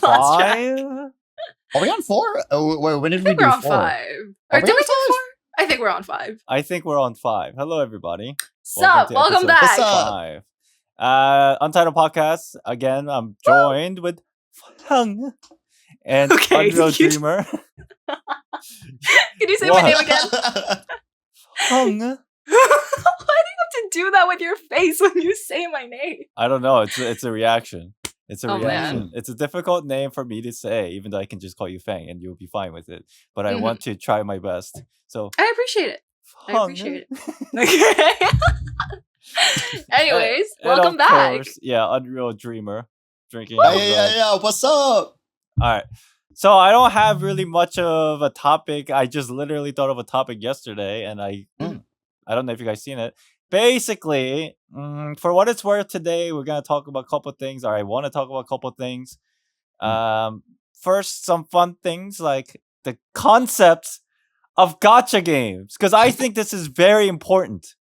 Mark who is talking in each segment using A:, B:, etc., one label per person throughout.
A: lost track.
B: 5?
C: Are we on 4? Oh, wait, when did
A: I
C: we
A: think
C: do
A: we're on
C: 4?
A: 5. Or did we do 4? I think we're on 5.
B: I think we're on 5. Hello, everybody.
A: Sup?
B: to
A: Welcome
B: episode
A: back.
C: What's up?
B: 5. Untitled Podcast. Again, I'm joined with Feng and
A: Okay,
B: Unreal
A: you-
B: Dreamer.
A: Can you say my
B: What?
A: name again?
B: Feng.
A: Why do you have to do that with your face when you say my name?
B: I don't know. It's a reaction. It's a
A: Oh,
B: reaction.
C: man.
B: It's a difficult name for me to say, even though I can just call you Fang and you'll be fine with it. But I
A: Mhm.
B: want to try my best. So
A: I appreciate it. I
B: Feng.
A: appreciate it. Anyways,
B: And
A: welcome
B: of
A: back.
B: course, yeah, Unreal Dreamer drinking.
C: Yeah. What's up?
B: All right. So I don't have really much of a topic. I just literally thought of a topic yesterday, and I don't know if you guys seen it. Basically, for what it's worth, today we're gonna talk about a couple things, or I want to talk about a couple things. First, some fun things like the concepts of gacha games, because I think this is very important.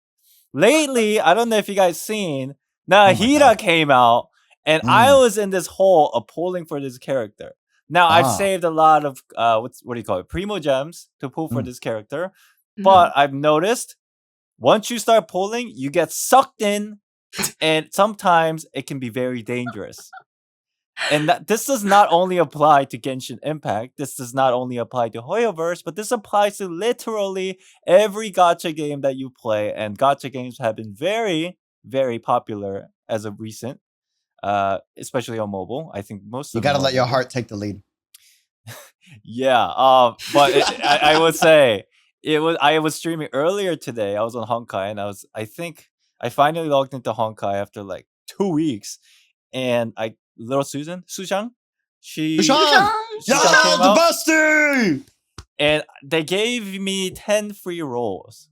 B: Lately, I don't know if you guys seen, Nahida
C: God.
B: came out, and I was in this hole of pulling for this character. Now I've saved a lot of what do you call it, primo gems to pull for this character, but I've noticed once you start pulling, you get sucked in, and sometimes it can be very dangerous. And this does not only apply to Genshin Impact. This does not only apply to Hoyoverse, but this applies to literally every gacha game that you play. And gacha games have been very, very popular as of recent, especially on mobile. I think most
C: You
B: of them
C: gotta
B: are
C: let your
B: mobile.
C: heart take the lead.
B: Yeah, but I would say I was streaming earlier today. I was on Honkai, and I think I finally logged into Honkai after like 2 weeks, and little Sushang, she
C: Sean!
A: Sean!
B: Yeah,
C: Yeah, the bestie!
B: and they gave me 10 free rolls,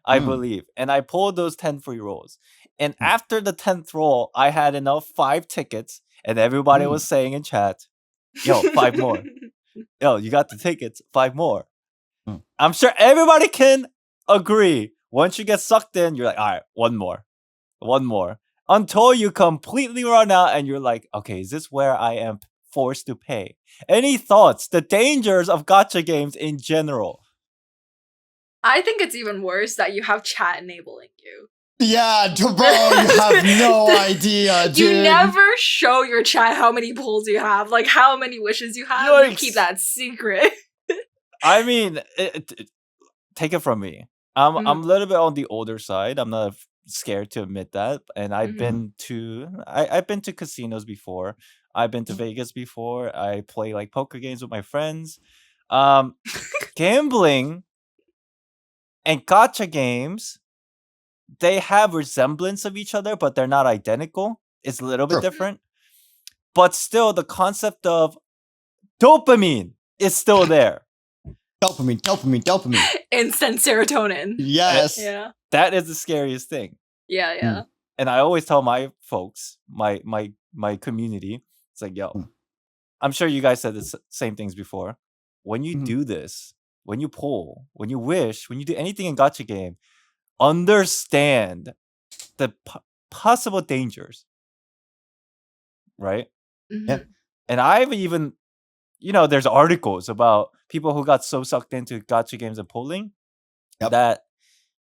B: I believe, and I pulled those 10 free rolls. And after the 10th roll, I had enough 5 tickets, and everybody was saying in chat, "Yo, 5 more. Yo, you got the tickets, 5 more." I'm sure everybody can agree. Once you get sucked in, you're like, all right, one more. Until you completely run out and you're like, okay, is this where I am forced to pay? Any thoughts? The dangers of gacha games in general.
A: I think it's even worse that you have chat enabling you.
C: Yeah, bro, you have no idea, dude.
A: You never show your chat how many pulls you have, like how many wishes you have. You
B: Yikes.
A: keep that secret.
B: I mean, take it from me. I'm a little bit on the older side. I'm not scared to admit that. And I've been to I've been to casinos before. I've been to Vegas before. I play like poker games with my friends. Gambling and gacha games, they have resemblance of each other, but they're not identical. It's a little bit
C: Sure.
B: different. But still, the concept of dopamine is still there.
C: Dopamine.
A: Instant serotonin.
C: Yes.
A: Yeah.
B: That is the scariest thing.
A: Yeah.
B: And I always tell my folks, my community, it's like, yo, I'm sure you guys said the same things before. When you do this, when you pull, when you wish, when you do anything in gacha game, understand the possible dangers, right?
C: Yeah.
B: And I've even, there's articles about people who got so sucked into gacha games and pulling that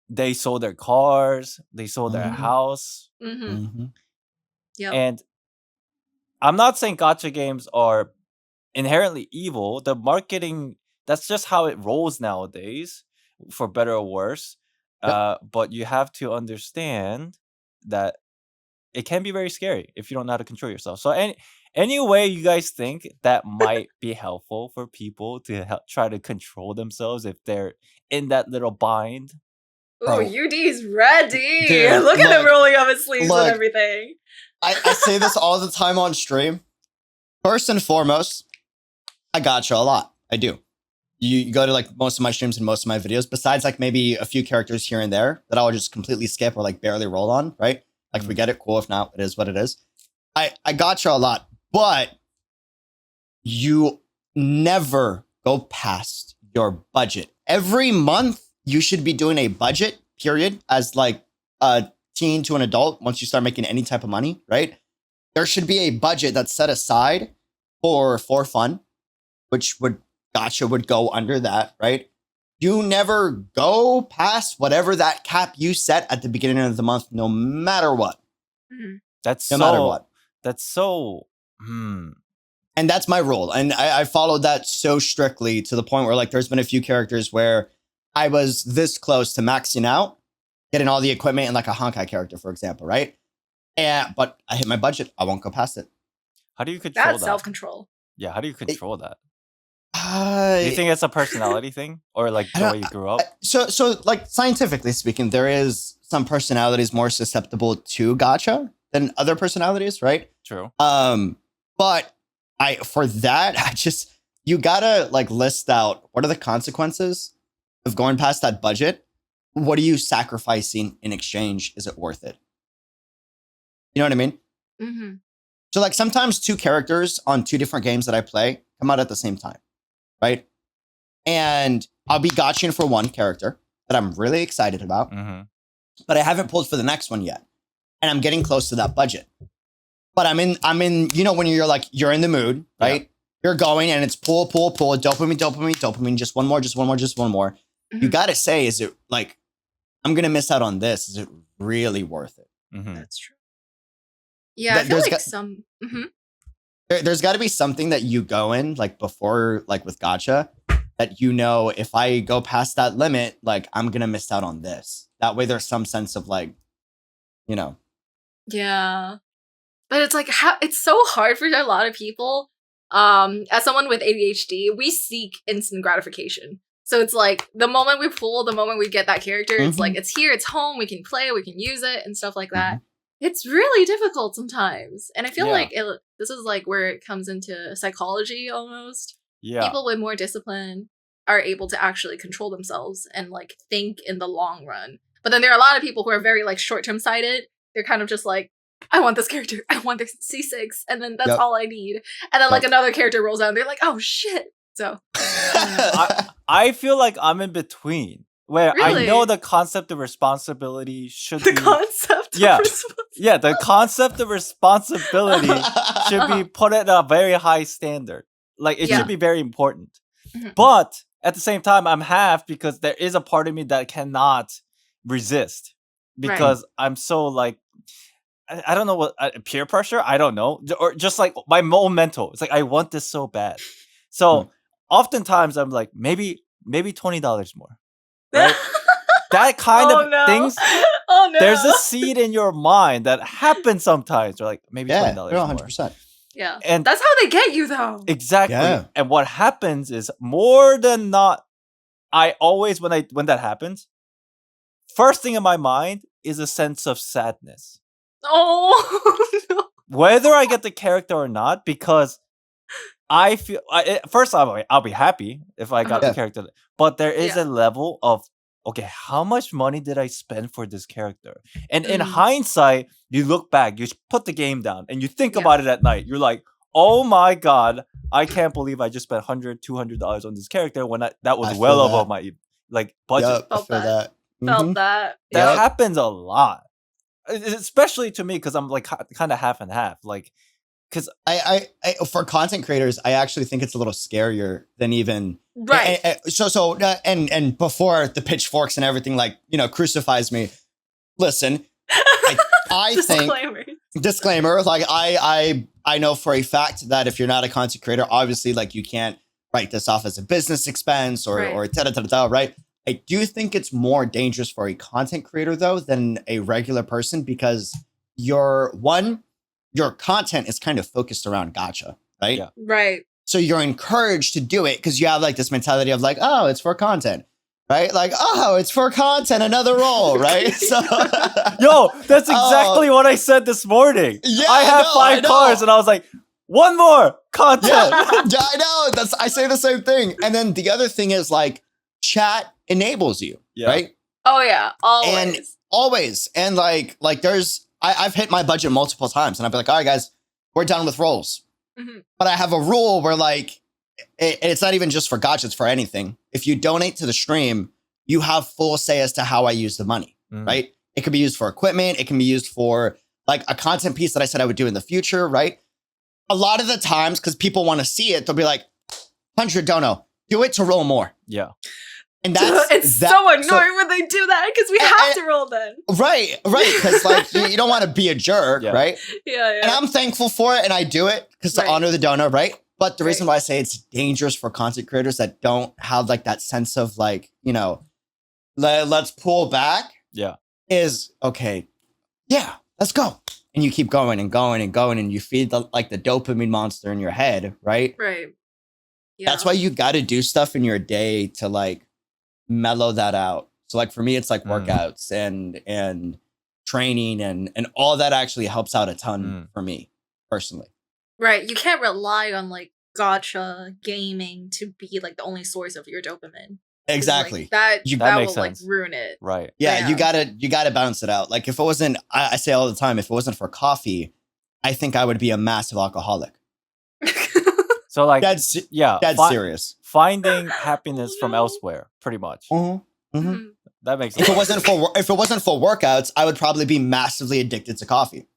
B: they sold their cars, they sold their house.
A: Yep.
B: And I'm not saying gacha games are inherently evil. The marketing, that's just how it rolls nowadays, for better or worse. But you have to understand that it can be very scary if you don't know how to control yourself. So any way you guys think that might be helpful for people to try to control themselves if they're in that little bind.
A: Ooh, UD's ready.
C: Dude,
A: look at him
C: look,
A: rolling up his sleeves
C: look.
A: and everything.
C: I say this all the time on stream. First and foremost, I gotcha a lot. I do. You go to like most of my streams and most of my videos, besides like maybe a few characters here and there that I'll just completely skip or like barely roll on, right? Like if we get it, cool. If not, it is what it is. I gotcha a lot, but you never go past your budget. Every month, you should be doing a budget, period, as like a teen to an adult. Once you start making any type of money, right? There should be a budget that's set aside for fun, which Gacha would go under that, right? You never go past whatever that cap you set at the beginning of the month, no matter what.
B: That's
C: no matter what.
B: That's so.
C: And that's my rule. And I followed that so strictly to the point where like there's been a few characters where I was this close to maxing out, getting all the equipment in like a Honkai character, for example, right? But I hit my budget. I won't go past it.
B: How do you control
A: That's
B: that?
A: self-control.
B: Yeah, how do you control that? Do you think it's a personality thing or like the way you grew up?
C: So like scientifically speaking, there is some personalities more susceptible to gacha than other personalities, right?
B: True.
C: But you gotta like list out what are the consequences of going past that budget. What are you sacrificing in exchange? Is it worth it? You know what I mean?
A: Mm-hmm.
C: So like sometimes two characters on two different games that I play come out at the same time, right? And I'll be gotching for one character that I'm really excited about, but I haven't pulled for the next one yet. And I'm getting close to that budget. But I'm in, you know, when you're in the mood, right? Yeah. You're going and it's pull, dopamine, just one more. Mm-hmm. You got to say, is it like, I'm going to miss out on this. Is it really worth it?
B: Mm-hmm.
A: That's true. Yeah, I feel like there's
C: got to be something that you go in like before, like with gacha, that you know, if I go past that limit, like I'm going to miss out on this. That way there's some sense of like, you know.
A: Yeah. But it's like, it's so hard for a lot of people. As someone with ADHD, we seek instant gratification. So it's like the moment we pull, the moment we get that character, it's like, it's here, it's home, we can play, we can use it and stuff like that. It's really difficult sometimes. And I feel like this is like where it comes into psychology almost.
B: Yeah.
A: People with more discipline are able to actually control themselves and like think in the long run. But then there are a lot of people who are very like short-term sighted. They're kind of just like, I want this character. I want this C6. And then that's all I need. And then like another character rolls out and they're like, oh shit. So
B: I feel like I'm in between. Where I know the concept of responsibility should be...
A: The concept
B: of responsibility should be put at a very high standard. Like, it should be very important. But, at the same time, I'm half because there is a part of me that cannot resist. Because I'm so, like... I don't know what... peer pressure? I don't know. Or just, like, my momentum. It's like, I want this so bad. So, oftentimes, I'm like, maybe $20 more. Right? That kind of things.
A: Oh no!
B: There's a seed in your mind that happens sometimes. You're like, maybe $20 more.
C: 100%.
A: Yeah,
B: and
A: that's how they get you, though.
B: Exactly.
C: Yeah.
B: And what happens is more than not, I always when that happens, first thing in my mind is a sense of sadness.
A: Oh no!
B: Whether I get the character or not, because I feel first I'll be happy if I got the character, but there is a level of okay, how much money did I spend for this character? And in hindsight, you look back, you put the game down, and you think about it at night. You're like, oh my god, I can't believe I just spent $100, $200 on this character when that was well above my like budget.
C: Yep,
A: Felt
C: that.
A: Felt that.
B: That happens a lot, especially to me because I'm like kind of half and half, like. Because
C: I for content creators, I actually think it's a little scarier than even and before the pitchforks and everything like crucifies me. Listen, I think disclaimer. Like I know for a fact that if you're not a content creator, obviously like you can't write this off as a business expense or right. I do think it's more dangerous for a content creator though than a regular person because your content is kind of focused around gacha, right?
B: Yeah.
A: Right.
C: So you're encouraged to do it because you have like this mentality of like, oh, it's for content, right? Like, oh, it's for content, another role, right? So,
B: yo, that's exactly what I said this morning.
C: Yeah,
B: I have 5 cars, and I was like, one more content.
C: Yeah, I know. I say the same thing. And then the other thing is like, chat enables you, right?
A: Oh yeah,
C: always. And like there's. I've hit my budget multiple times and I'll be like, all right, guys, we're done with roles. But I have a rule where like, it's not even just for gacha, it's for anything. If you donate to the stream, you have full say as to how I use the money, right? It can be used for equipment. It can be used for like a content piece that I said I would do in the future, right? a lot of the times, because people want to see it, they'll be like, 100 dono, do it to roll more.
B: Yeah.
C: And
A: it's so annoying when they do that because we have to roll then.
C: Right. Because like you don't want to be a jerk, right?
A: Yeah.
C: And I'm thankful for it, and I do it because to honor the donor, right? But the reason why I say it's dangerous for content creators that don't have like that sense of like, you know, let's pull back.
B: Yeah.
C: Is okay. Yeah, let's go. And you keep going and going and going, and you feed the dopamine monster in your head, right?
A: Right. Yeah.
C: That's why you got to do stuff in your day to like mellow that out. So like for me, it's like workouts and training and all that actually helps out a ton for me personally.
A: Right. You can't rely on like gacha gaming to be like the only source of your dopamine.
C: Exactly.
A: Like, that
B: makes
A: will
B: sense.
A: like ruin it.
B: Right.
C: Yeah, you gotta balance it out. Like if it wasn't, I say all the time, if it wasn't for coffee, I think I would be a massive alcoholic.
B: So like
C: that's serious.
B: Finding happiness from elsewhere, pretty much. That makes sense.
C: If it wasn't for workouts, I would probably be massively addicted to coffee.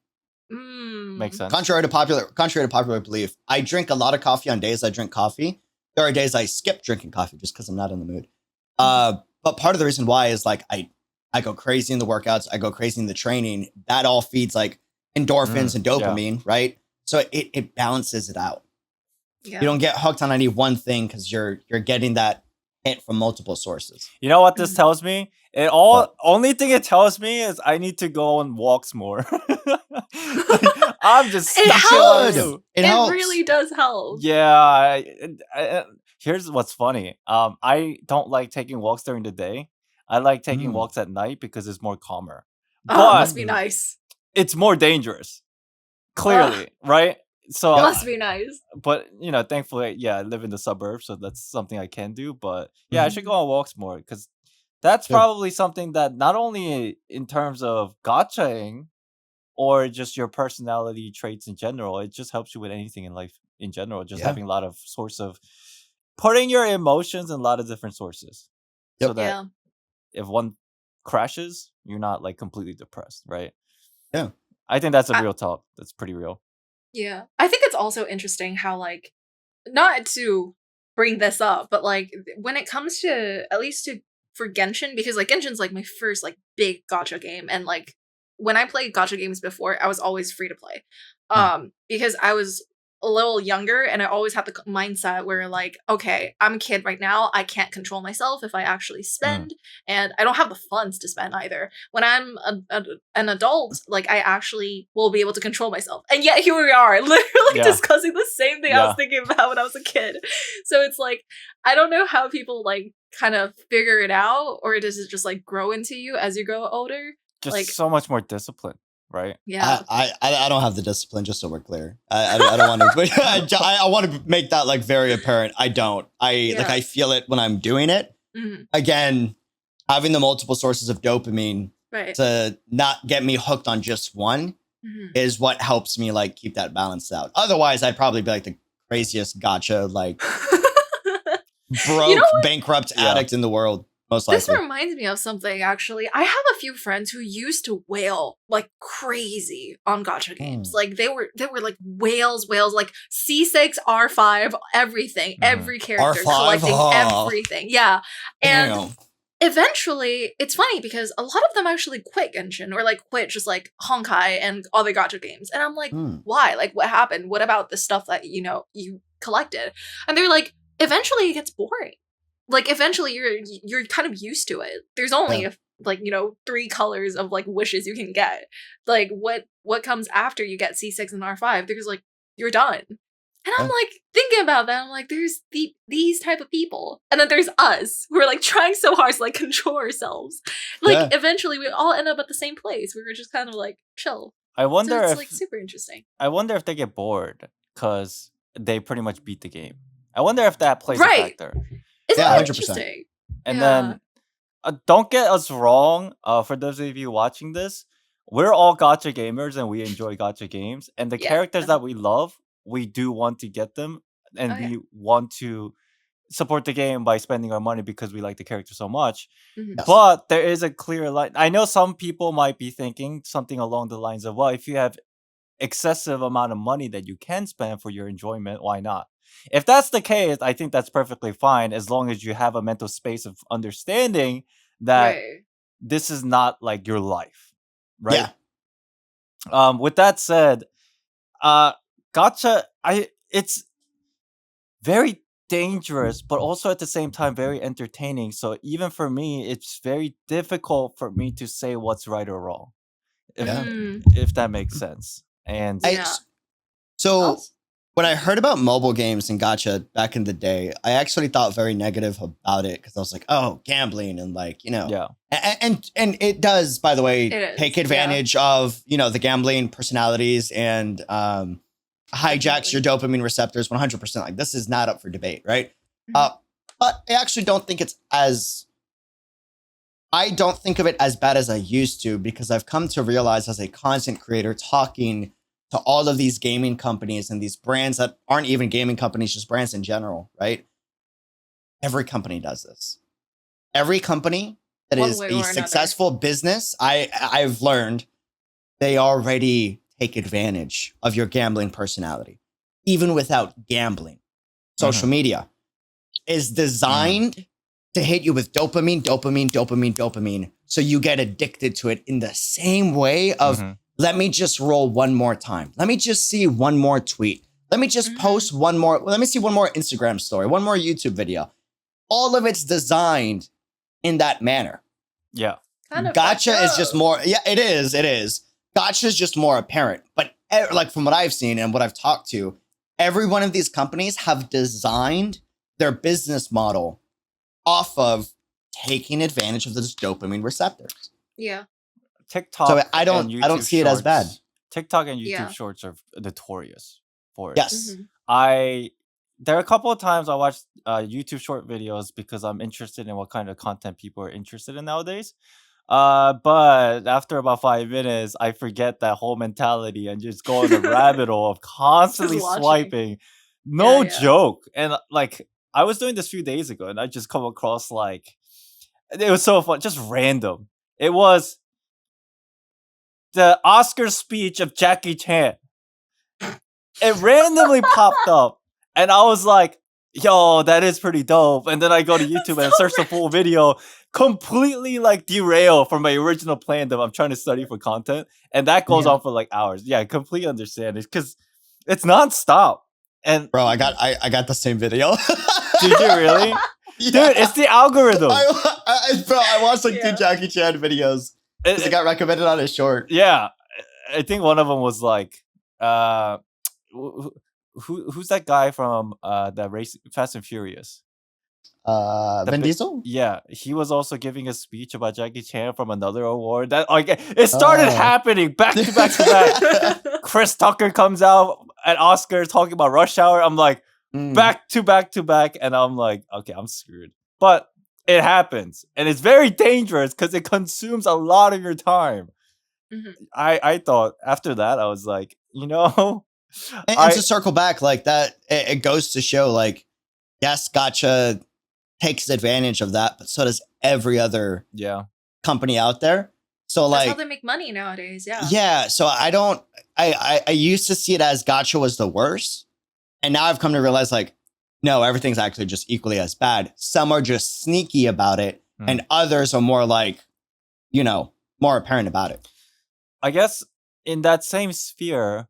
B: Makes sense.
C: Contrary to popular belief, I drink a lot of coffee on days I drink coffee. There are days I skip drinking coffee just because I'm not in the mood. But part of the reason why is like I go crazy in the workouts, I go crazy in the training. That all feeds like endorphins and dopamine, right? So it balances it out. Yeah. You don't get hooked on any one thing because you're getting that hit from multiple sources.
B: You know what this tells me? Only thing it tells me is I need to go on walks more. I'm just
A: it helps.
C: It helps.
A: Really does help.
B: Yeah. Here's what's funny. I don't like taking walks during the day. I like taking walks at night because it's more calmer.
A: But must be nice.
B: It's more dangerous. Clearly, right? So
A: it must be nice.
B: But you know, thankfully, I live in the suburbs, so that's something I can do. But I should go on walks more because that's probably something that not only in terms of gachaing or just your personality traits in general, it just helps you with anything in life in general. Just having a lot of source of putting your emotions in a lot of different sources, so that if one crashes, you're not like completely depressed, right?
C: Yeah,
B: I think that's a real talk. That's pretty real.
A: Yeah. I think it's also interesting how, like, not to bring this up, but, like, when it comes to, at least for Genshin, because, like, Genshin's, like, my first, like, big gacha game, and, like, when I played gacha games before, I was always free to play. Because I was a little younger, and I always had the mindset where, like, okay, I'm a kid right now, I can't control myself if I actually spend, and I don't have the funds to spend either. When I'm an adult, like, I actually will be able to control myself. And yet here we are, literally discussing the same thing I was thinking about when I was a kid. So it's like, I don't know how people, like, kind of figure it out, or does it just, like, grow into you as you grow older?
B: Just
A: like,
B: so much more discipline. Right.
A: Yeah.
C: I don't have the discipline, just so we're clear. I don't want to. I want to make that like very apparent. I don't. Like I feel it when I'm doing it. Again, having the multiple sources of dopamine to not get me hooked on just one is what helps me like keep that balance out. Otherwise, I'd probably be like the craziest gacha, like broke, bankrupt addict in the world. Most likely.
A: This reminds me of something, actually. I have a few friends who used to wail like crazy on gacha games. Like they were like whales, like C6, R5, everything, every character,
C: R5,
A: collecting everything. Yeah. And eventually, it's funny because a lot of them actually quit Genshin or like quit just like Honkai and other gacha games. And I'm like, why? Like, what happened? What about the stuff that, you know, you collected? And they're like, eventually it gets boring. Like, eventually you're kind of used to it. There's only like, you know, 3 colors of like wishes you can get. Like, what comes after you get C6 and R5? There's like, you're done. And I'm like thinking about that. I'm like, there's these type of people, and then there's us who are like trying so hard to like control ourselves. Like, eventually we all end up at the same place. We were just kind of like chill.
B: I wonder
A: so it's
B: if
A: like super interesting.
B: I wonder if they get bored because they pretty much beat the game. I wonder if that plays a factor.
A: Isn't that interesting?
B: And then, don't get us wrong. For those of you watching this, we're all gacha gamers and we enjoy gacha games. And the characters that we love, we do want to get them, and we want to support the game by spending our money because we like the character so much. But there is a clear line. I know some people might be thinking something along the lines of, well, if you have excessive amount of money that you can spend for your enjoyment, why not? If that's the case, I think that's perfectly fine as long as you have a mental space of understanding that this is not like your life, right?
C: Yeah.
B: With that said, Gacha, it's very dangerous, but also at the same time very entertaining. So even for me, it's very difficult for me to say what's right or wrong, if that makes sense. And
C: so when I heard about mobile games and Gacha back in the day, I actually thought very negative about it because I was like, oh, gambling and like, you know, and it does, by the way, take advantage of, you know, the gambling personalities and hijacks your dopamine receptors 100%. Like this is not up for debate, right? But I actually don't think I don't think of it as bad as I used to, because I've come to realize as a content creator talking to all of these gaming companies and these brands that aren't even gaming companies, just brands in general, right? Every company does this. Every company that is a successful business, I've learned, they already take advantage of your gambling personality, even without gambling. Social media is designed to hit you with dopamine, so you get addicted to it in the same way of, let me just roll one more time. Let me just see one more tweet. Let me just post one more. Let me see one more Instagram story, one more YouTube video. All of it's designed in that manner.
B: Yeah.
C: Gacha is just more. Yeah, it is. It is. Gacha is just more apparent. But like from what I've seen and what I've talked to, every one of these companies have designed their business model off of taking advantage of those dopamine receptors.
A: Yeah.
C: TikTok. So I don't see it as bad.
B: TikTok and YouTube Shorts are notorious for it.
C: Yes.
B: There are a couple of times I watched YouTube short videos because I'm interested in what kind of content people are interested in nowadays. But after about 5 minutes, I forget that whole mentality and just go in a rabbit hole of constantly swiping. No joke. And like I was doing this a few days ago and I just come across like, it was so fun, just random. It was the Oscar speech of Jackie Chan. It randomly popped up and I was like, yo, that is pretty dope. And then I go to YouTube and search the full video, completely like derail from my original plan that I'm trying to study for content. And that goes on for like hours. Yeah, I completely understand it because it's nonstop. And
C: bro, I got the same video.
B: Did you really? Dude, it's the algorithm.
C: I watched like 2 Jackie Chan videos. It got recommended on a short.
B: Yeah. I think one of them was like, who's that guy from the race Fast and Furious?
C: Vin Diesel?
B: Yeah, he was also giving a speech about Jackie Chan from another award. That like it started happening back to back to back. Chris Tucker comes out at Oscars talking about Rush Hour. I'm like back to back to back, and I'm like, okay, I'm screwed. But it happens, and it's very dangerous because it consumes a lot of your time. I thought after that I was like, you know,
C: and to circle back like that, it goes to show like, yes, Gacha takes advantage of that, but so does every other company out there. So
A: that's
C: like
A: how they make money nowadays.
C: Yeah. So I used to see it as Gacha was the worst, and now I've come to realize like, no, everything's actually just equally as bad. Some are just sneaky about it, and others are more like, you know, more apparent about it.
B: I guess in that same sphere,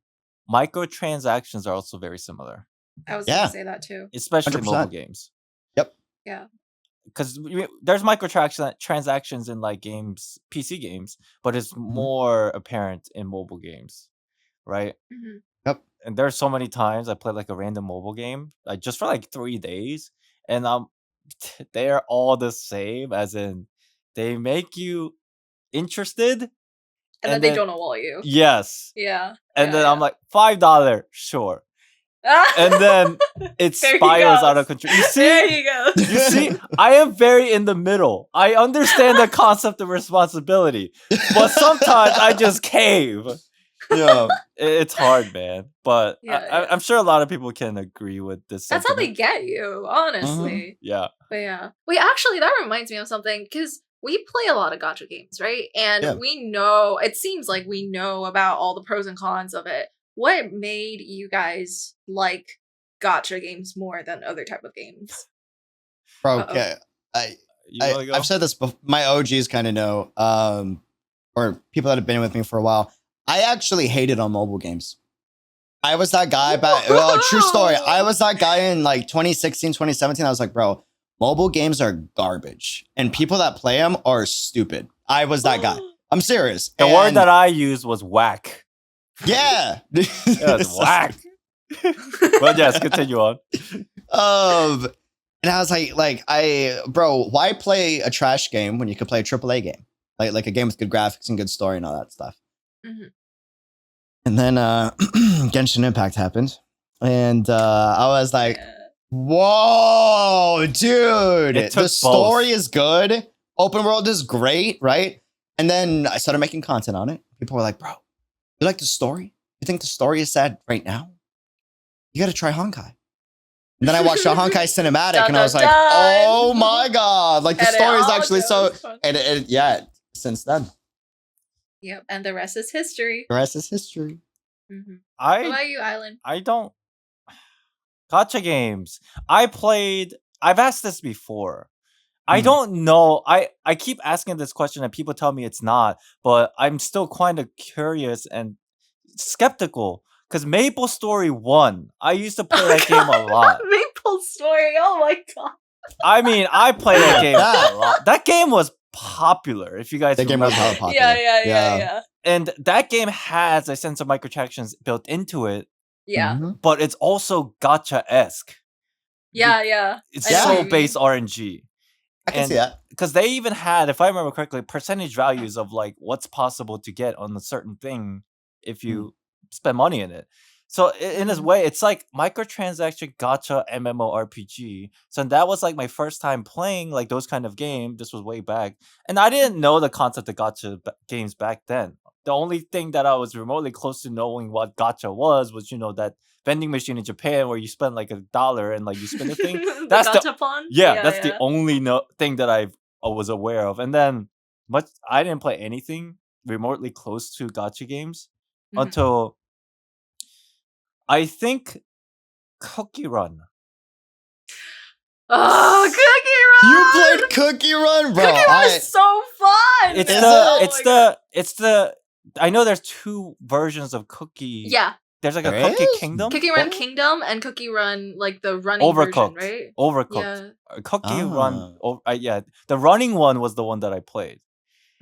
B: microtransactions are also very similar.
A: I was going to say that too.
B: Especially 100%. Mobile games.
C: Yep.
A: Yeah.
B: Because there's microtransactions in like games, PC games, but it's more apparent in mobile games, right?
C: Yep.
B: And there's so many times I play like a random mobile game, like just for like 3 days, and they're all the same, as in they make you interested.
A: And then they don't know you.
B: Yes.
A: Yeah.
B: And then I'm like, $5, sure. And then it spirals out of control. You see?
A: There you go.
B: You see? I am very in the middle. I understand the concept of responsibility, but sometimes I just cave.
C: Yeah.
B: It's hard, man. But I'm sure a lot of people can agree with this.
A: That's how they get you, honestly.
B: Yeah.
A: But yeah. Wait, actually, that reminds me of something, because we play a lot of gacha games, right? And we know, it seems like we know about all the pros and cons of it. what made you guys like gacha games more than other type of games?
C: Bro, okay. I've said this before. My OGs kind of know, or people that have been with me for a while. I actually hated on mobile games. I was that guy true story. I was that guy in like 2016, 2017. I was like, bro, mobile games are garbage. And people that play them are stupid. I was that guy. I'm serious.
B: The word that I used was whack.
C: Yeah.
B: It was whack. But yes, continue on.
C: And I was bro, why play a trash game when you could play a AAA game? Like a game with good graphics and good story and all that stuff.
A: Mm-hmm.
C: And then Genshin Impact happened. And I was like, whoa, dude. The story is good. Open world is great, right? And then I started making content on it. People were like, bro, you like the story? You think the story is sad right now? You got to try Honkai. And then I watched the Honkai cinematic and I was like, oh my God. Like the story is actually so... And yeah, since then.
A: Yep, and the rest is history.
C: The rest is history.
A: Mm-hmm. What about you, Island?
B: I don't... Gacha games. I've asked this before. I don't know. I keep asking this question and people tell me it's not, but I'm still kind of curious and skeptical. Because Maple Story 1, I used to play that game a lot.
A: Maple Story, oh my God.
B: I mean, I played that game a lot. That game was popular, if you guys remember.
C: That game was hella popular.
A: Yeah.
B: And that game has a sense of microtractions built into it.
A: Yeah.
B: But it's also gacha-esque.
A: Yeah.
B: It's so base RNG.
C: I can see that.
B: Because they even had, if I remember correctly, percentage values of like what's possible to get on a certain thing if you spend money in it. So in this way, it's like microtransaction gacha MMORPG. So that was like my first time playing like those kind of games. This was way back. And I didn't know the concept of gacha games back then. The only thing that I was remotely close to knowing what gacha was, you know, that vending machine in Japan where you spend like $1 and like you spin a thing. That's the only thing that I was aware of. And then I didn't play anything remotely close to gacha games until I think Cookie Run.
A: Oh, Cookie Run!
C: You played Cookie Run, bro.
A: Cookie Run is so fun.
B: It's the I know there's two versions of Cookie.
A: Yeah.
B: There's like a Cookie Kingdom.
A: Cookie Run Kingdom and Cookie Run, like the running version, right?
B: Overcooked. Yeah. Cookie Run. The running one was the one that I played.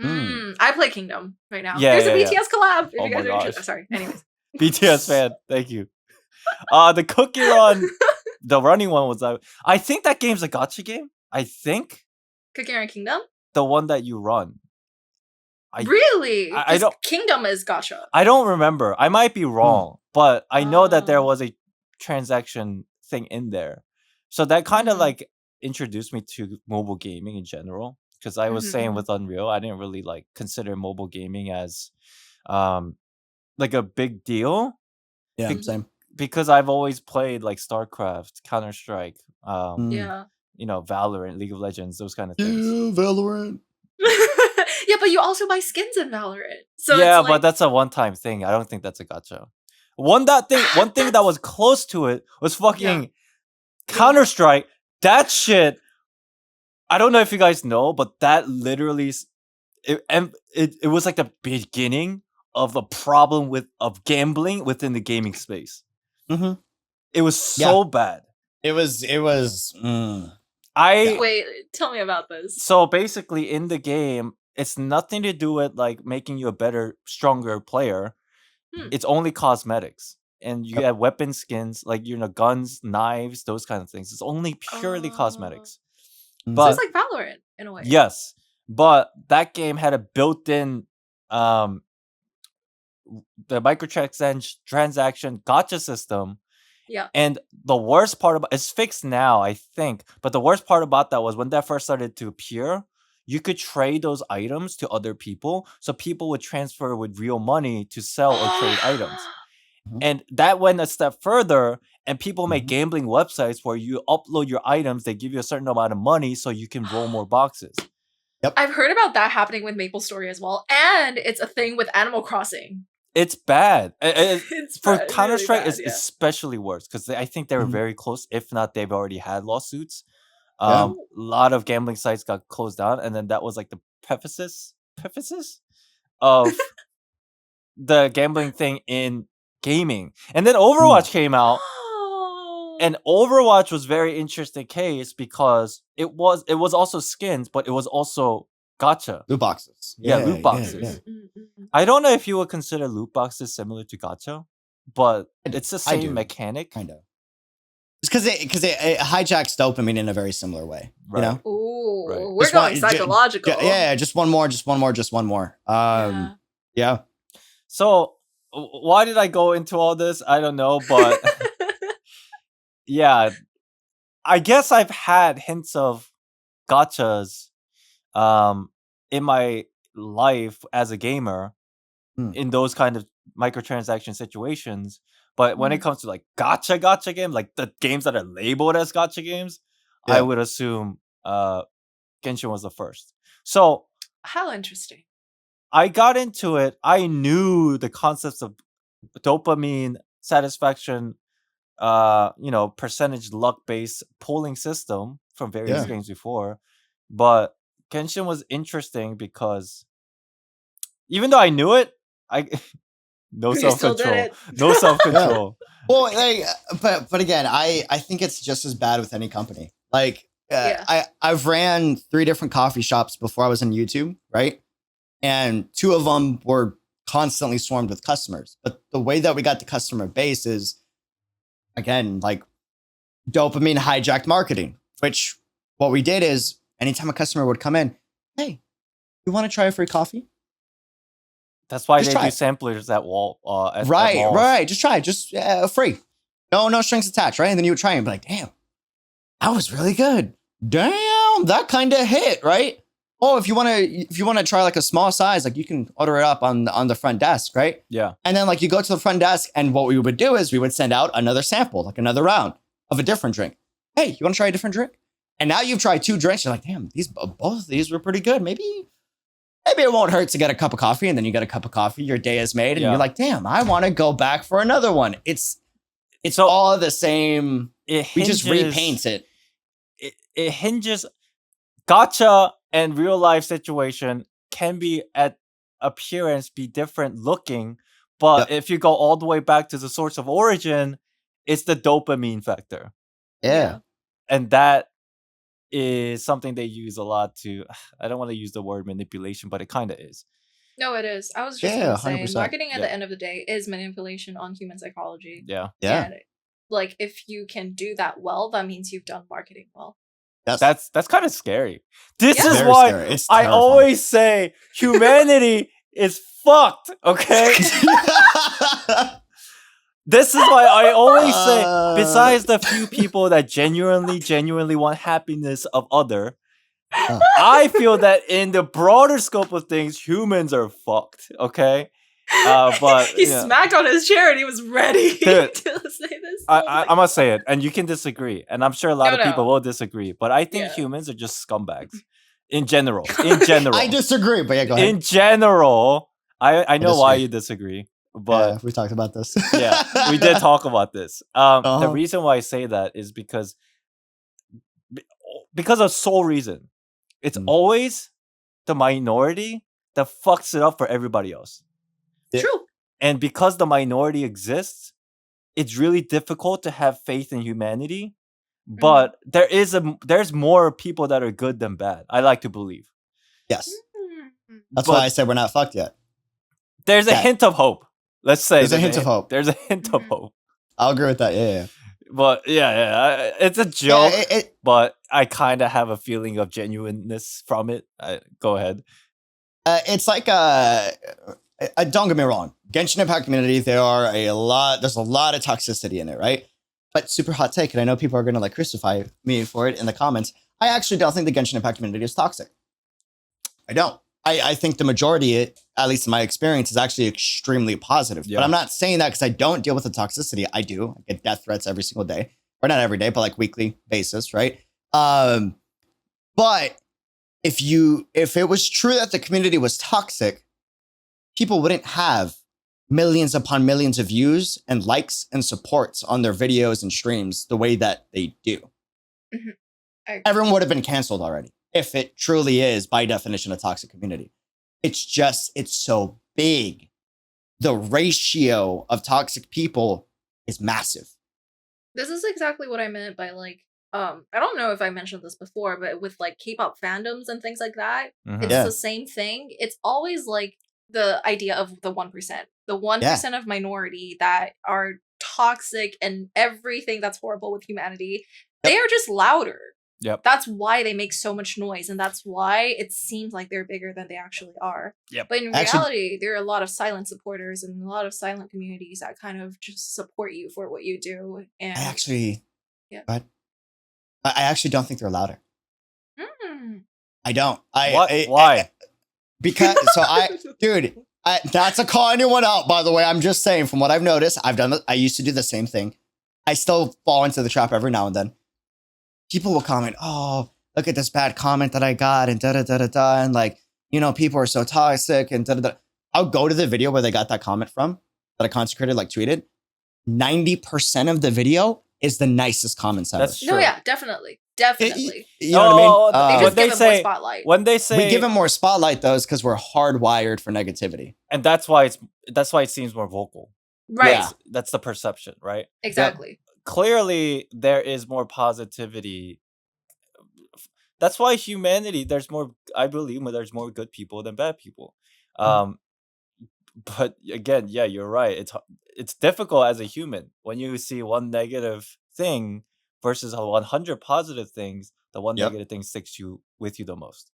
A: I play Kingdom right now.
B: Yeah,
A: There's a BTS collab. If you guys are interested. Sorry. Anyways.
B: BTS fan. Thank you. The Cookie Run, the running one was I think that game's a gacha game. I think.
A: Cookie Run Kingdom?
B: The one that you run.
A: Really?
B: I don't.
A: Kingdom is gacha.
B: I don't remember. I might be wrong, but I know that there was a transaction thing in there. So that kind of like introduced me to mobile gaming in general. Because I was saying with Unreal, I didn't really like consider mobile gaming as like a big deal.
C: Yeah, same.
B: Because I've always played like StarCraft, Counter-Strike, you know, Valorant, League of Legends, those kind of things.
C: Yeah, Valorant.
A: Yeah, but you also buy skins in Valorant. So
B: yeah,
A: it's like...
B: but that's a one-time thing. I don't think that's a gacha. One thing that was close to it was fucking Counter-Strike. That shit, I don't know if you guys know, but that literally it was like the beginning of a problem of gambling within the gaming space. It was so bad.
C: It was.
A: Wait, tell me about this.
B: So basically, in the game, it's nothing to do with like making you a better, stronger player. It's only cosmetics, and you have weapon skins, like guns, knives, those kind of things. It's only purely cosmetics. But
A: so it's like Valorant in a way.
B: Yes, but that game had a built-in the microtransaction gacha system.
A: Yeah.
B: And the worst part about it's fixed now, I think. But the worst part about that was when that first started to appear, you could trade those items to other people. So people would transfer with real money to sell or trade items. And that went a step further. And people make gambling websites where you upload your items, they give you a certain amount of money so you can roll more boxes.
A: Yep. I've heard about that happening with MapleStory as well. And it's a thing with Animal Crossing.
B: It's bad. For
A: really
B: Counter-Strike,
A: bad,
B: it's especially worse because I think they were very close. If not, they've already had lawsuits.
C: Yeah.
B: A lot of gambling sites got closed down, and then that was like the prefaces of the gambling thing in gaming. And then Overwatch came out, and Overwatch was very interesting case because it was also skins, but it was also gacha.
C: Loot boxes.
B: Yeah, loot boxes. I don't know if you would consider loot boxes similar to gacha, but it's the same mechanic.
C: Kind of. It's because it hijacks dopamine in a very similar way.
B: Right.
C: You know?
A: Ooh,
B: Right.
A: we're
C: Just
A: going
C: one-
A: psychological.
C: Yeah, just one more. Yeah.
B: So why did I go into all this? I don't know, but yeah, I guess I've had hints of gachas in my life as a gamer in those kind of microtransaction situations. But when it comes to like gacha games, like the games that are labeled as gacha games, I would assume Genshin was the first. So
A: How interesting.
B: I got into it. I knew the concepts of dopamine satisfaction, percentage luck based polling system from various games before. But Genshin was interesting because even though I knew it, no
A: You still did
B: self-control.
A: it.
B: No self-control.
C: Well, but again, I think it's just as bad with any company. Like, I've ran 3 different coffee shops before I was on YouTube, right? And 2 of them were constantly swarmed with customers. But the way that we got the customer base is, again, like dopamine hijacked marketing, which what we did is anytime a customer would come in, hey, you want to try a free coffee?
B: That's why
C: Just
B: they
C: try
B: do
C: it.
B: samplers at wall. At
C: Right.
B: malls.
C: Just try it. Just free. No strings attached, right? And then you would try and be like, damn, that was really good. Damn, that kind of hit, right? Oh, if you want to try like a small size, like you can order it up on the front desk, right?
B: Yeah.
C: And then like you go to the front desk, and what we would do is we would send out another sample, like another round of a different drink. Hey, you want to try a different drink? And now you've tried 2 drinks. You're like, damn, both of these were pretty good. Maybe it won't hurt to get a cup of coffee. And then you get a cup of coffee, your day is made, and you're like, damn, I want to go back for another one. It's all the same. We just repaint it.
B: It hinges. Gacha and real life situation can be at appearance be different looking, but if you go all the way back to the source of origin, it's the dopamine factor.
C: Yeah.
B: And that is something they use a lot to, I don't want to use the word manipulation, but it kind of is.
A: No, it is. I was just going to say,
C: 100%.
A: marketing at the end of the day is manipulation on human psychology.
B: Yeah.
A: And like, if you can do that well, that means you've done marketing well.
B: That's kind of scary. This is
C: Very
B: why
C: scary. It's
B: I
C: terrifying.
B: always say humanity is fucked, okay? This is why I always say, besides the few people that genuinely want happiness of other, I feel that in the broader scope of things, humans are fucked, okay? But
A: he smacked on his chair and he was ready
B: Dude,
A: to say this.
B: I must say it, and you can disagree, and I'm sure a lot of people
A: No.
B: will disagree, but I think humans are just scumbags. In general. In general.
C: I disagree, but yeah, go ahead.
B: In general, I know why
C: disagree.
B: you disagree, but
C: we talked about this.
B: yeah, we did talk about this. The reason why I say that is because of sole reason. It's always the minority that fucks it up for everybody else.
A: True.
B: And because the minority exists, it's really difficult to have faith in humanity. But there's more people that are good than bad. I like to believe.
C: Yes. That's why I said we're not fucked yet.
B: There's a hint of hope. Let's say
C: there's a hint of hope.
B: There's a hint of hope.
C: I'll agree with that. Yeah.
B: But it's a joke. But I kind of have a feeling of genuineness from it. Go ahead.
C: It's like don't get me wrong. Genshin Impact community, there's a lot of toxicity in it, right? But super hot take, and I know people are gonna like crucify me for it in the comments. I actually don't think the Genshin Impact community is toxic. I don't. I think the majority, at least in my experience, is actually extremely positive.
B: Yeah.
C: But I'm not saying that because I don't deal with the toxicity. I do. I get death threats every single day. Or not every day, but like weekly basis, right? But if it was true that the community was toxic, people wouldn't have millions upon millions of views and likes and supports on their videos and streams the way that they do. Everyone would have been canceled already if it truly is, by definition, a toxic community. It's so big. The ratio of toxic people is massive.
A: This is exactly what I meant by like, I don't know if I mentioned this before, but with like K-pop fandoms and things like that, it's the same thing. It's always like the idea of the 1%. The 1% of minority that are toxic and everything that's horrible with humanity, they are just louder.
B: Yep.
A: That's why they make so much noise, and that's why it seems like they're bigger than they actually are.
B: Yep.
A: But in reality, there are a lot of silent supporters and a lot of silent communities that kind of just support you for what you do. And
C: I actually don't think they're louder. I don't.
B: Why?
C: Because that's a call anyone out, by the way. I'm just saying, from what I've noticed, I used to do the same thing. I still fall into the trap every now and then. People will comment, oh, look at this bad comment that I got, and da-da-da-da-da, and like, people are so toxic, and da-da-da. I'll go to the video where they got that comment from, that I consecrated, like tweeted. 90% of the video is the nicest comments ever.
B: That's true.
A: No, yeah, definitely. Definitely.
C: You know what I mean?
A: They just give it more spotlight.
B: When they say
C: we give it more spotlight, though, is because we're hardwired for negativity.
B: And that's why it seems more vocal.
A: Right.
C: Yeah.
B: That's the perception, right?
A: Exactly.
B: Yep. Clearly, there is more positivity. That's why humanity, I believe there's more good people than bad people. But again, yeah, you're right. It's difficult as a human when you see one negative thing versus 100 positive things. The one negative thing sticks with you the most.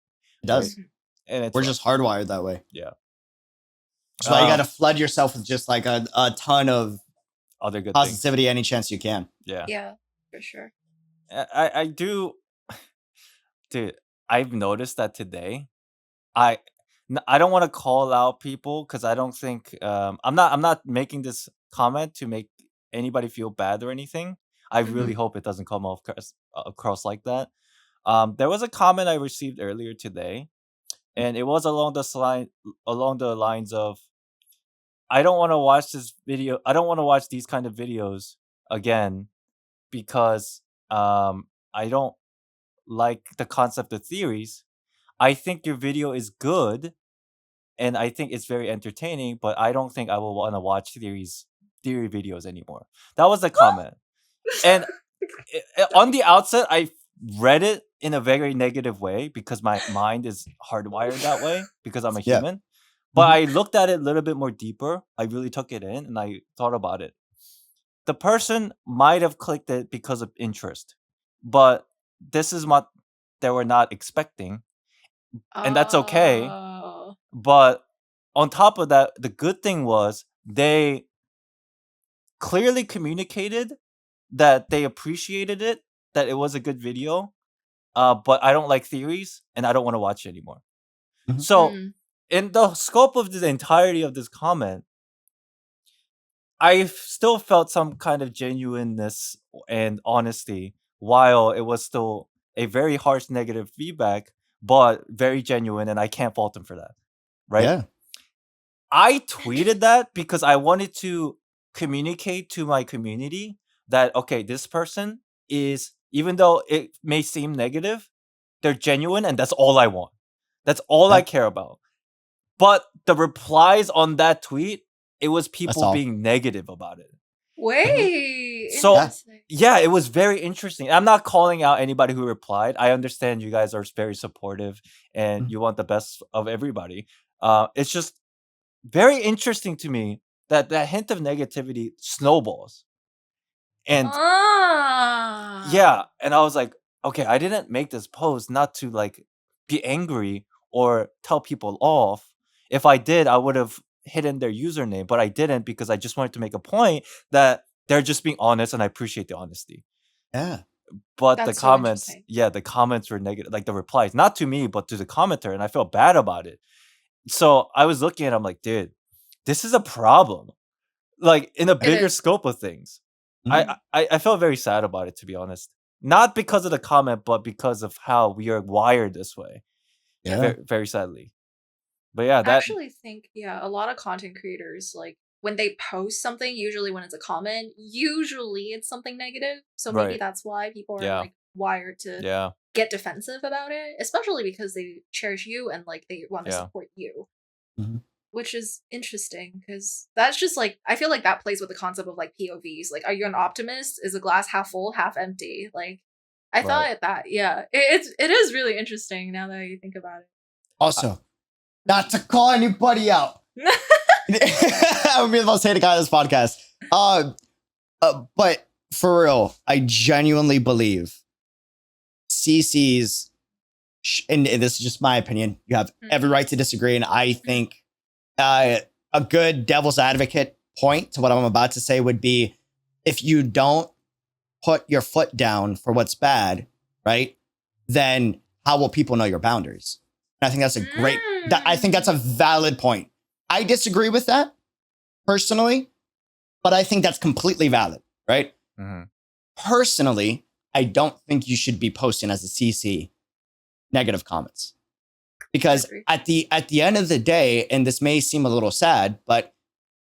C: It does.
B: Right? And
C: we're just hardwired that way.
B: Yeah.
C: So you got to flood yourself with just like a ton of
B: other good
C: positivity any chance you can.
A: Yeah, for sure.
B: I do. Dude, I've noticed that today. I don't want to call out people because I don't think I'm not making this comment to make anybody feel bad or anything. I really hope it doesn't come across like that. There was a comment I received earlier today, and it was along the lines of, I don't want to watch this video. I don't want to watch these kind of videos again because I don't like the concept of theories. I think your video is good and I think it's very entertaining, but I don't think I will want to watch theory videos anymore. That was the comment. And on the outset, I read it in a very negative way because my mind is hardwired that way because I'm a human. But I looked at it a little bit more deeper. I really took it in and I thought about it. The person might have clicked it because of interest, but this is what they were not expecting. And that's okay. But on top of that, the good thing was they clearly communicated that they appreciated it, that it was a good video. But I don't like theories and I don't want to watch it anymore. So in the scope of the entirety of this comment, I still felt some kind of genuineness and honesty while it was still a very harsh negative feedback, but very genuine, and I can't fault them for that. Right?
C: Yeah.
B: I tweeted that because I wanted to communicate to my community that, okay, this person is, even though it may seem negative, they're genuine, and that's all I want. That's all I care about. But the replies on that tweet, it was people being negative about it.
A: Wait.
B: So, yeah, it was very interesting. I'm not calling out anybody who replied. I understand you guys are very supportive and you want the best of everybody. It's just very interesting to me that hint of negativity snowballs. And yeah, and I was like, okay, I didn't make this post not to like be angry or tell people off. If I did, I would have hidden their username, but I didn't because I just wanted to make a point that they're just being honest and I appreciate the honesty.
C: Yeah.
B: But the comments, the comments were negative, like the replies, not to me, but to the commenter, and I felt bad about it. So I was looking at it, I'm like, dude, this is a problem. Like in a bigger scope of things. I felt very sad about it, to be honest. Not because of the comment, but because of how we are wired this way.
C: Yeah.
B: Very, very sadly. But yeah,
A: I actually think, a lot of content creators, like, when they post something, usually when it's a comment, usually it's something negative. So maybe that's why people are like wired to get defensive about it, especially because they cherish you and like they want to support you.
C: Mm-hmm.
A: Which is interesting because that's just like, I feel like that plays with the concept of like POVs. Like, are you an optimist? Is a glass half full, half empty? Like, I thought that, it is really interesting now that you think about it.
C: Also, not to call anybody out. I would be the most hated guy on this podcast. But for real, I genuinely believe CCs, and this is just my opinion, you have every right to disagree, and I think a good devil's advocate point to what I'm about to say would be, if you don't put your foot down for what's bad, right, then how will people know your boundaries? And I think that's a great, I think that's a valid point. I disagree with that personally, but I think that's completely valid, right?
B: Mm-hmm.
C: Personally, I don't think you should be posting as a CC negative comments. Because at the end of the day, and this may seem a little sad, but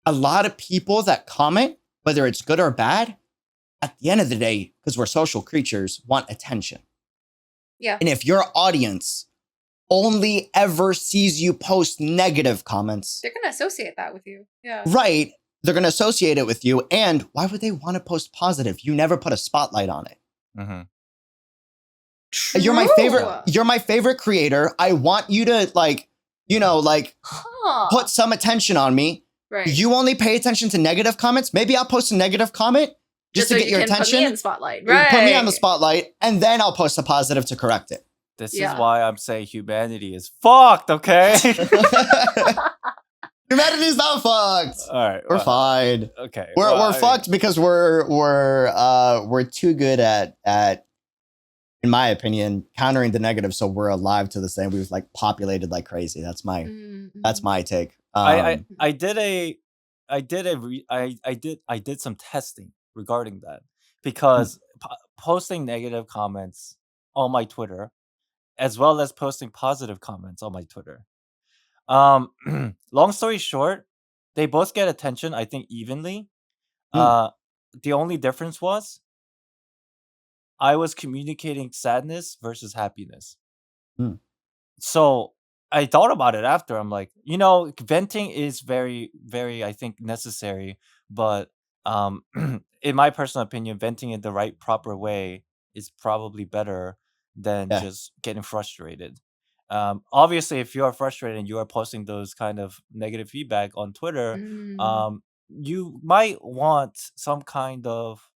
C: a lot of people that comment, whether it's good or bad, at the end of the day, because we're social creatures, want attention.
A: Yeah.
C: And if your audience only ever sees you post negative comments,
A: they're going to associate that with you. Yeah.
C: Right. They're going to associate it with you. And why would they want to post positive? You never put a spotlight on it.
B: Mm-hmm.
A: True.
C: You're my favorite creator. I want you to put some attention on me.
A: Right.
C: You only pay attention to negative comments. Maybe I'll post a negative comment just to
A: so
C: get your attention.
A: Put me in the spotlight. Right.
C: Put me on the spotlight, and then I'll post a positive to correct it.
B: This is why I'm saying humanity is fucked, okay?
C: Humanity's not fucked.
B: All right.
C: We're fine.
B: Okay.
C: We're fucked because we're too good at, in my opinion, countering the negative, so we're alive to this thing. We've like populated like crazy. That's my take.
B: I did some testing regarding that, because posting negative comments on my Twitter, as well as posting positive comments on my Twitter. Long story short, they both get attention, I think, evenly. The only difference was I was communicating sadness versus happiness. So I thought about it after. I'm like, venting is very, very, I think, necessary. But in my personal opinion, venting in the right, proper way is probably better than just getting frustrated. Obviously, if you are frustrated and you are posting those kind of negative feedback on Twitter, you might want some kind of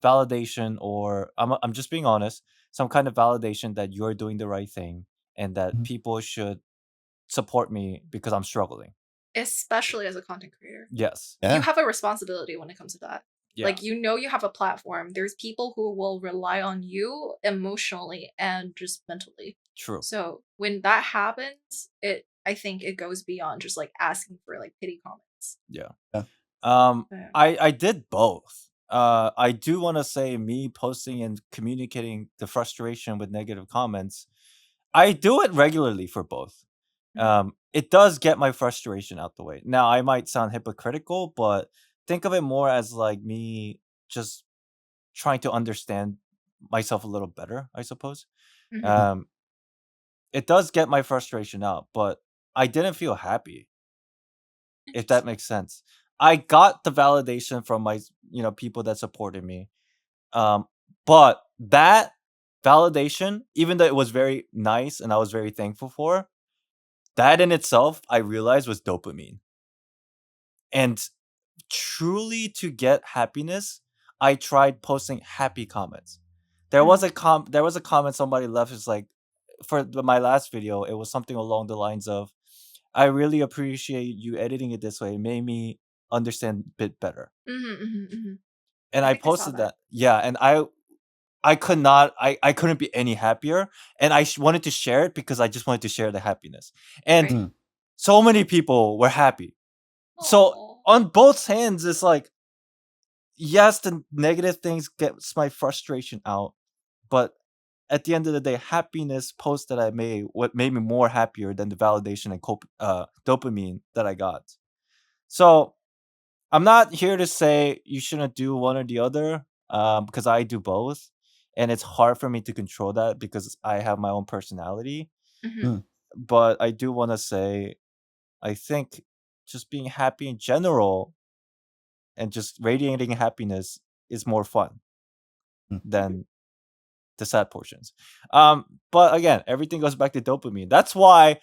B: validation, or I'm just being honest, some kind of validation that you're doing the right thing and that people should support me because I'm struggling.
A: Especially as a content creator.
B: Yes.
A: You have a responsibility when it comes to that. Like, you have a platform. There's people who will rely on you emotionally and just mentally.
B: True.
A: So when that happens, I think it goes beyond just like asking for like pity comments.
B: Yeah. I did both. I do want to say, me posting and communicating the frustration with negative comments, I do it regularly for both. It does get my frustration out the way. Now, I might sound hypocritical, but think of it more as like me just trying to understand myself a little better, I suppose. It does get my frustration out, but I didn't feel happy, if that makes sense. I got the validation from my, people that supported me. But that validation, even though it was very nice and I was very thankful for, that in itself, I realized, was dopamine. And truly, to get happiness, I tried posting happy comments. There was a comment somebody left. It's like, for my last video, it was something along the lines of, I really appreciate you editing it this way. It made me understand a bit better. And I posted that. Yeah, and I couldn't be any happier, and I wanted to share it because I just wanted to share the happiness. And so many people were happy. So on both hands, it's like, yes, the negative things gets my frustration out, but at the end of the day, happiness post that I made, what made me more happier than the validation and dopamine that I got. So I'm not here to say you shouldn't do one or the other, because I do both, and it's hard for me to control that because I have my own personality.
A: Mm-hmm.
B: But I do want to say, I think just being happy in general and just radiating happiness is more fun than the sad portions. But again, everything goes back to dopamine. That's why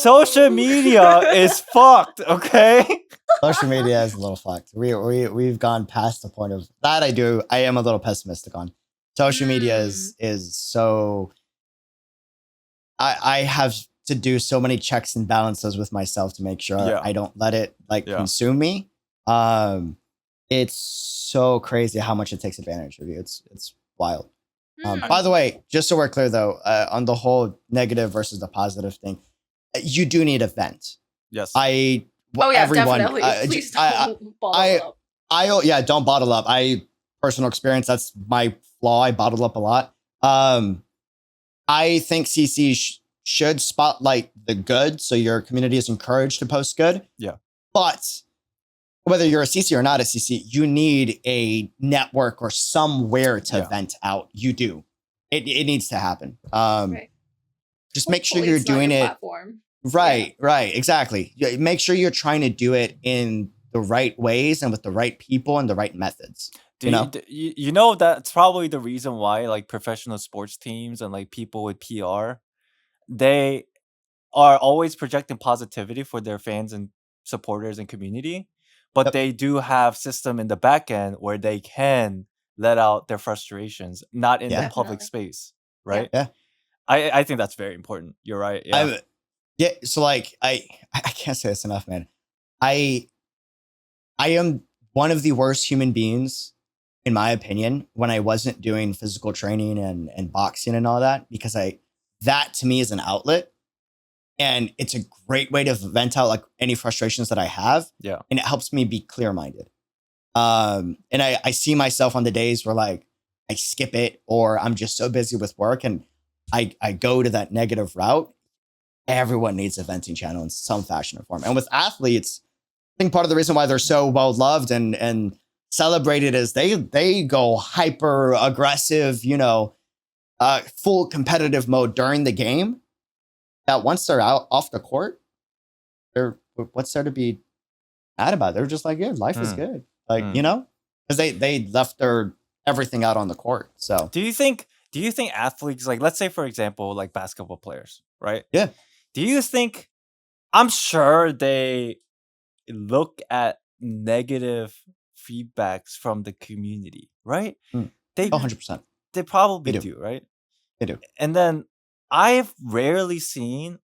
B: social media is fucked. Okay.
C: Social media is a little fucked. We've gone past the point of that. I am a little pessimistic on social media. Is so. I have to do so many checks and balances with myself to make sure I don't let it consume me. It's so crazy how much it takes advantage of you. It's wild. By the way, just so we're clear though, on the whole negative versus the positive thing, you do need a vent.
B: Yes.
C: Everyone,
A: definitely. Please don't bottle up.
C: Don't bottle up. Personal experience, that's my flaw. I bottle up a lot. I think CC should spotlight the good, so your community is encouraged to post good.
B: Yeah.
C: But whether you're a CC or not a CC, you need a network or somewhere to vent out. You do. It needs to happen.
A: Right.
C: Just make sure you're doing it.
A: Platform.
C: Right, exactly. Make sure you're trying to do it in the right ways and with the right people and the right methods.
B: You know that's probably the reason why like professional sports teams and like people with PR, they are always projecting positivity for their fans and supporters and community, but they do have system in the back end where they can let out their frustrations, not in the public space, right?
C: Yeah.
B: I think that's very important. You're right. Yeah.
C: So like I can't say this enough, man. I am one of the worst human beings, in my opinion, when I wasn't doing physical training and boxing and all that, because that to me is an outlet. And it's a great way to vent out like any frustrations that I have.
B: Yeah.
C: And it helps me be clear-minded. And I see myself on the days where like I skip it or I'm just so busy with work and I go to that negative route. Everyone needs a venting channel in some fashion or form. And with athletes, I think part of the reason why they're so well loved and celebrated is they go hyper aggressive, full competitive mode during the game. That once they're out off the court, what's there to be mad about? They're just like, yeah, life is good. Like, because they left their everything out on the court. So
B: do you think athletes, like let's say for example, like basketball players, right?
C: Yeah.
B: Do you think, I'm sure they look at negative feedbacks from the community, right? They
C: 100%.
B: They probably do, right?
C: They do.
B: And then I've rarely seen,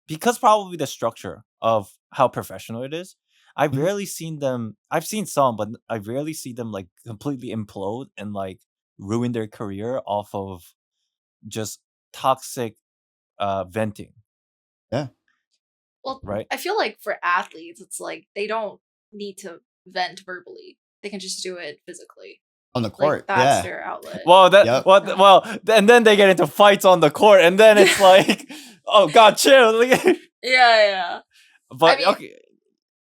B: because probably the structure of how professional it is, I've rarely seen them. I've seen some, but I rarely see them like completely implode and like ruin their career off of just toxic venting.
C: Yeah.
A: Well,
B: right.
A: I feel like for athletes, it's like they don't need to vent verbally. They can just do it physically.
C: On the court,
A: like, that's their outlet.
B: Well, and then they get into fights on the court, and then it's like, oh God, chill.
A: Yeah.
B: But okay.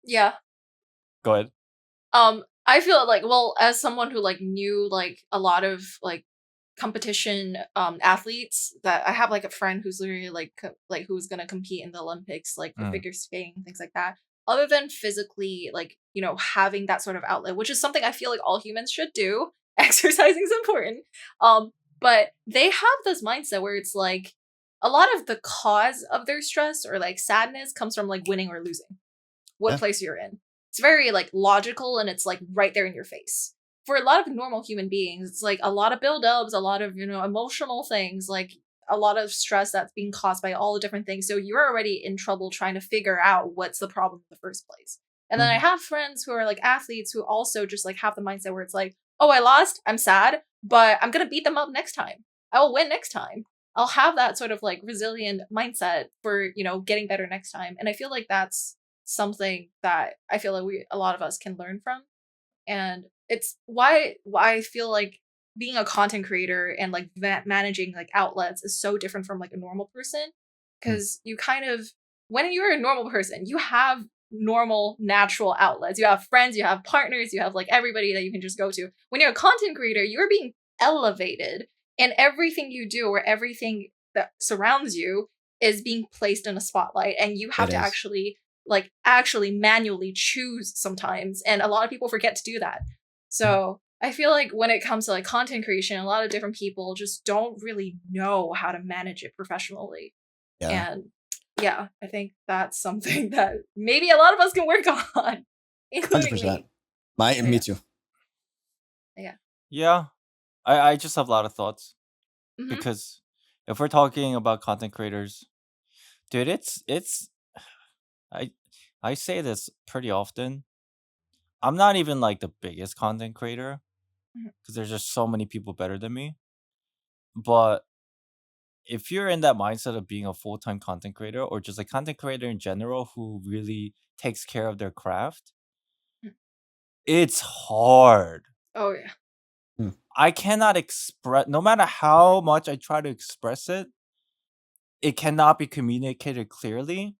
A: Yeah.
B: Go ahead.
A: I feel like, as someone who like knew like a lot of like competition athletes, that I have like a friend who's literally like who's gonna compete in the Olympics, like for figure skating, things like that. Other than physically, like, having that sort of outlet, which is something I feel like all humans should do. Exercising is important. But they have this mindset where it's like a lot of the cause of their stress or like sadness comes from like winning or losing. What place you're in. It's very like logical and it's like right there in your face. For a lot of normal human beings, it's like a lot of buildups, a lot of, emotional things, like a lot of stress that's being caused by all the different things. So you're already in trouble trying to figure out what's the problem in the first place. And then I have friends who are like athletes who also just like have the mindset where it's like, oh, I lost, I'm sad, but I'm going to beat them up next time. I will win next time. I'll have that sort of like resilient mindset for, getting better next time. And I feel like that's something that I feel like a lot of us can learn from. And it's why I feel like being a content creator and like managing like outlets is so different from like a normal person, because you kind of, when you're a normal person, you have normal, natural outlets. You have friends, you have partners, you have like everybody that you can just go to. When you're a content creator, you're being elevated, and everything you do or everything that surrounds you is being placed in a spotlight, and you have to actually manually choose sometimes, and a lot of people forget to do that. So I feel like when it comes to like content creation, a lot of different people just don't really know how to manage it professionally. And yeah, I think that's something that maybe a lot of us can work on, including
C: 100%.
A: me.
C: Me too.
B: Yeah, I just have a lot of thoughts because if we're talking about content creators, dude, it's I say this pretty often. I'm not even like the biggest content creator because there's just so many people better than me. But if you're in that mindset of being a full-time content creator or just a content creator in general who really takes care of their craft, it's hard.
A: Oh yeah.
B: I cannot express, no matter how much I try to express it, it cannot be communicated clearly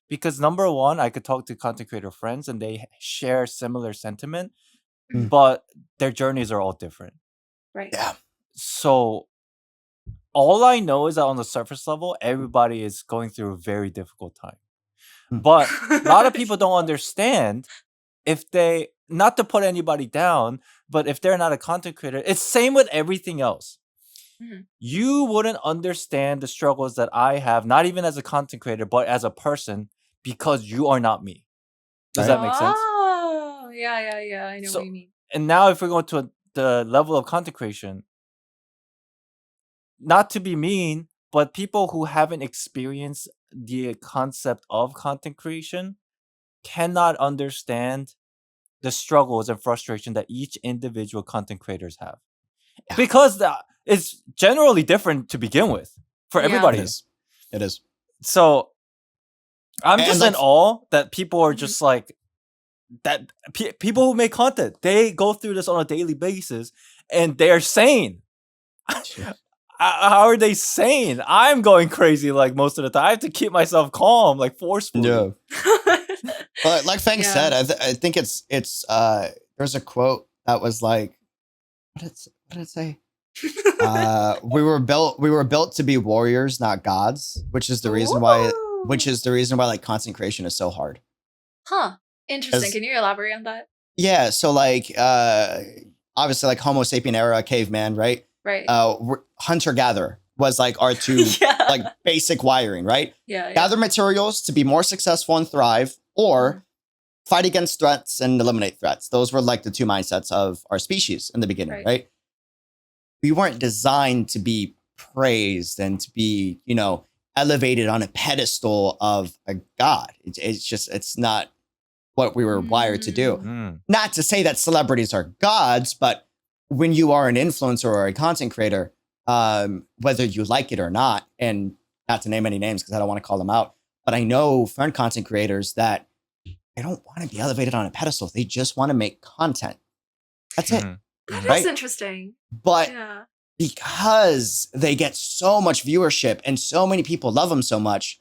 B: because number one, I could talk to content creator friends and they share similar sentiment, but their journeys are all different.
A: Right.
C: Yeah.
B: So all I know is that on the surface level, everybody is going through a very difficult time. But a lot of people don't understand if they, not to put anybody down, but if they're not a content creator, it's same with everything else. You wouldn't understand the struggles that I have, not even as a content creator, but as a person, because you are not me. Does that make sense?
A: Oh, yeah. I know what you mean.
B: And now if we're going to the level of content creation, not to be mean, but people who haven't experienced the concept of content creation cannot understand the struggles and frustration that each individual content creators have. Yeah. Because it's generally different to begin with for everybody.
C: It is.
B: So I'm just in awe that people are just like, that people who make content, they go through this on a daily basis and they're sane. How are they sane? I'm going crazy like most of the time. I have to keep myself calm, like forcefully.
C: Yeah. But like Feng said, I think it's there's a quote that was like, what did it say? we were built to be warriors, not gods, which is the reason why like content creation is so hard. Huh.
A: Interesting. Can you elaborate on that?
C: Yeah. So like obviously like Homo sapien era, caveman, right?
A: Right.
C: Hunter-gatherer was like our two like basic wiring, right?
A: Yeah.
C: Gather materials to be more successful and thrive, or fight against threats and eliminate threats. Those were like the two mindsets of our species in the beginning, right? We weren't designed to be praised and to be, elevated on a pedestal of a god. It's not what we were wired to do. Not to say that celebrities are gods, but when you are an influencer or a content creator, whether you like it or not, and not to name any names because I don't want to call them out, but I know friend content creators that they don't want to be elevated on a pedestal. They just want to make content. That's it.
A: That is interesting.
C: But because they get so much viewership and so many people love them so much,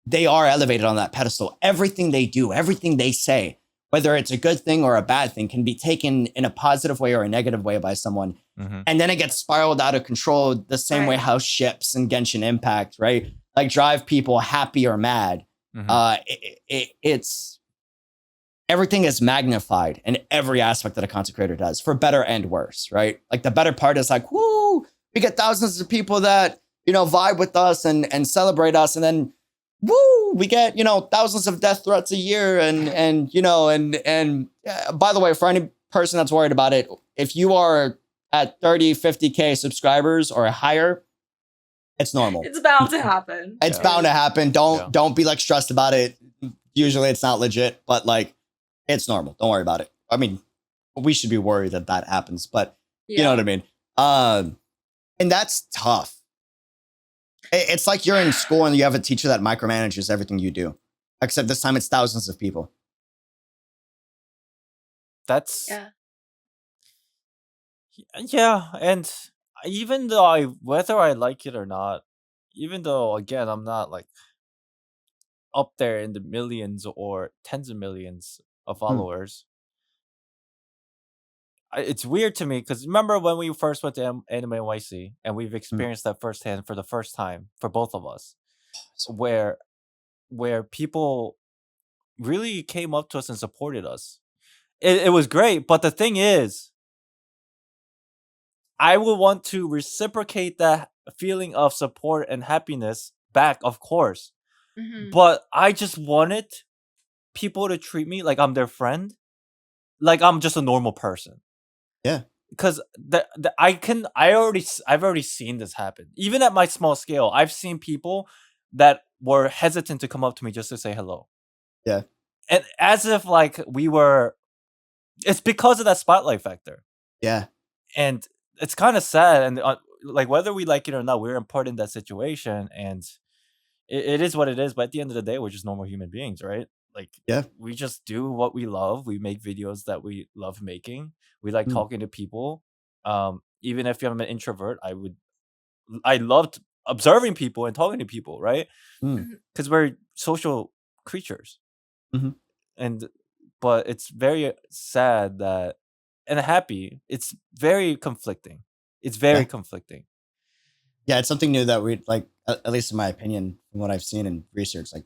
C: they are elevated on that pedestal. Everything they do, everything they say, whether it's a good thing or a bad thing, can be taken in a positive way or a negative way by someone. And then it gets spiraled out of control the same way how ships and Genshin Impact, right? Like drive people happy or mad. It's everything is magnified in every aspect that a content creator does, for better and worse, right? Like the better part is like, woo, we get thousands of people that, vibe with us and celebrate us. And then, woo, we get, thousands of death threats a year. And by the way, for any person that's worried about it, if you are at 30, 50K subscribers or higher, it's normal.
A: It's bound to happen.
C: It's bound to happen. Don't be like stressed about it. Usually it's not legit, but like it's normal. Don't worry about it. I mean, we should be worried that happens, but you know what I mean? And that's tough. It's like you're in school and you have a teacher that micromanages everything you do, except this time it's thousands of people.
B: That's and even though whether I like it or not, even though again I'm not like up there in the millions or tens of millions of followers. It's weird to me because remember when we first went to Anime NYC and we've experienced that firsthand for the first time for both of us, where people really came up to us and supported us. It was great, but the thing is, I would want to reciprocate that feeling of support and happiness back, of course. But I just wanted people to treat me like I'm their friend, like I'm just a normal person.
C: Yeah,
B: because I've already seen this happen. Even at my small scale, I've seen people that were hesitant to come up to me just to say hello.
C: Yeah,
B: and as if like we were. It's because of that spotlight factor.
C: Yeah,
B: and it's kind of sad, and like whether we like it or not, we're in part in that situation, and it is what it is. But at the end of the day, we're just normal human beings, right? Like,
C: yeah,
B: we just do what we love. We make videos that we love making. We like talking to people. Even if I'm an introvert, I loved observing people and talking to people, right? Because we're social creatures. But it's very sad that, and happy. It's very conflicting. It's very conflicting.
C: Yeah, it's something new that we like. At least in my opinion, from what I've seen in research, like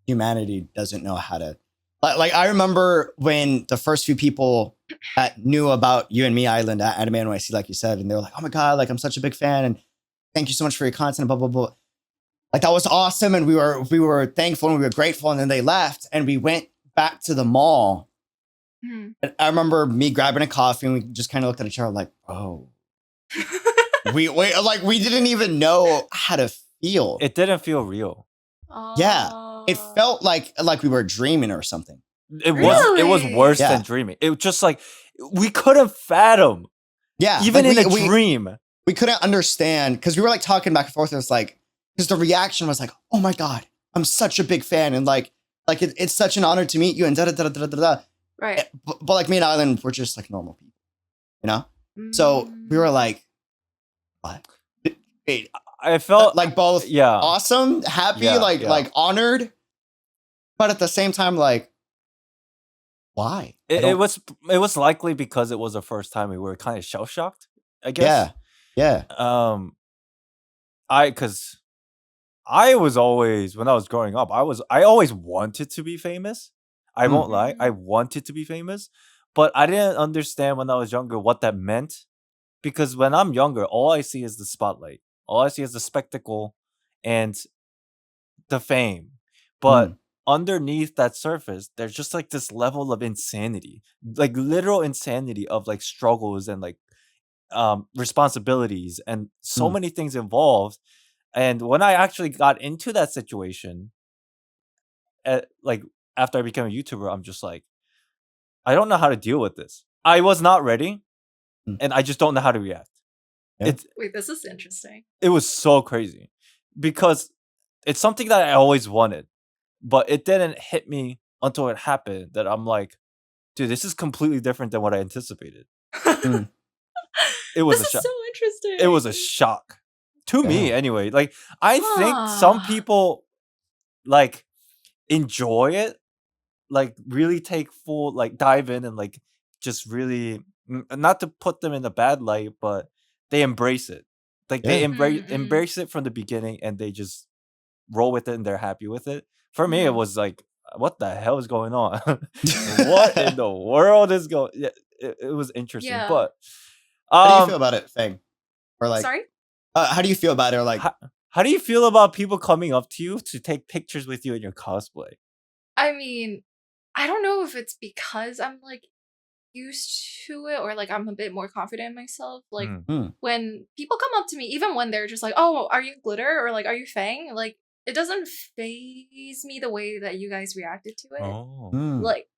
C: humanity doesn't know how to. Like I remember when the first few people that knew about you and me, Island, at Anime NYC, like you said, and they were like, "Oh my god, like I'm such a big fan, and thank you so much for your content, blah blah blah." Like that was awesome, and we were thankful and we were grateful, and then they left, and we went back to the mall. And I remember me grabbing a coffee, and we just kind of looked at each other like, "Oh." we didn't even know how to feel.
B: It didn't feel real.
C: Yeah, it felt like we were dreaming or something.
B: It was worse than dreaming. It was just like we couldn't fathom.
C: Yeah,
B: even
C: like
B: in a dream,
C: we couldn't understand because we were like talking back and forth. It was like because the reaction was like, "Oh my god, I'm such a big fan," and like it's such an honor to meet you, and da da da da da da.
A: Right.
C: But like me and Island, we're just like normal people, you know. So we were like, "What?"
B: I felt
C: like both awesome, happy, like honored, but at the same time, like, why?
B: It was likely because it was the first time we were kind of shell shocked, I guess.
C: Yeah.
B: Because I was always, when I was growing up, I always wanted to be famous. I won't lie, I wanted to be famous, but I didn't understand when I was younger what that meant. Because when I'm younger, all I see is the spotlight. All I see is the spectacle and the fame. But underneath that surface, there's just like this level of insanity, like literal insanity of like struggles and like responsibilities and so many things involved. And when I actually got into that situation, like after I became a YouTuber, I'm just like, I don't know how to deal with this. I was not ready, and I just don't know how to react.
C: Yeah.
A: Wait, this is interesting.
B: It was so crazy because it's something that I always wanted, but it didn't hit me until it happened that I'm like, dude, this is completely different than what I anticipated. It was
A: this
B: a shock.
A: Is so interesting.
B: It was a shock to me anyway. Like I think some people like enjoy it, like really take full, like dive in and like just really, not to put them in a bad light, but they embrace it. Like they embrace it from the beginning and they just roll with it and they're happy with it. For me, it was like, what the hell is going on? What in the world is going? Yeah, it was interesting.
A: Yeah.
B: But
C: how do you feel about it, Feng? Or like,
A: sorry?
C: How do you feel about it? Or like,
B: how do you feel about people coming up to you to take pictures with you in your cosplay?
A: I mean, I don't know if it's because I'm like used to it or like I'm a bit more confident in myself. Like when people come up to me, even when they're just like, "Oh, are you Glihttr?" or like, "Are you Fang?" Like it doesn't faze me the way that you guys reacted to it. Like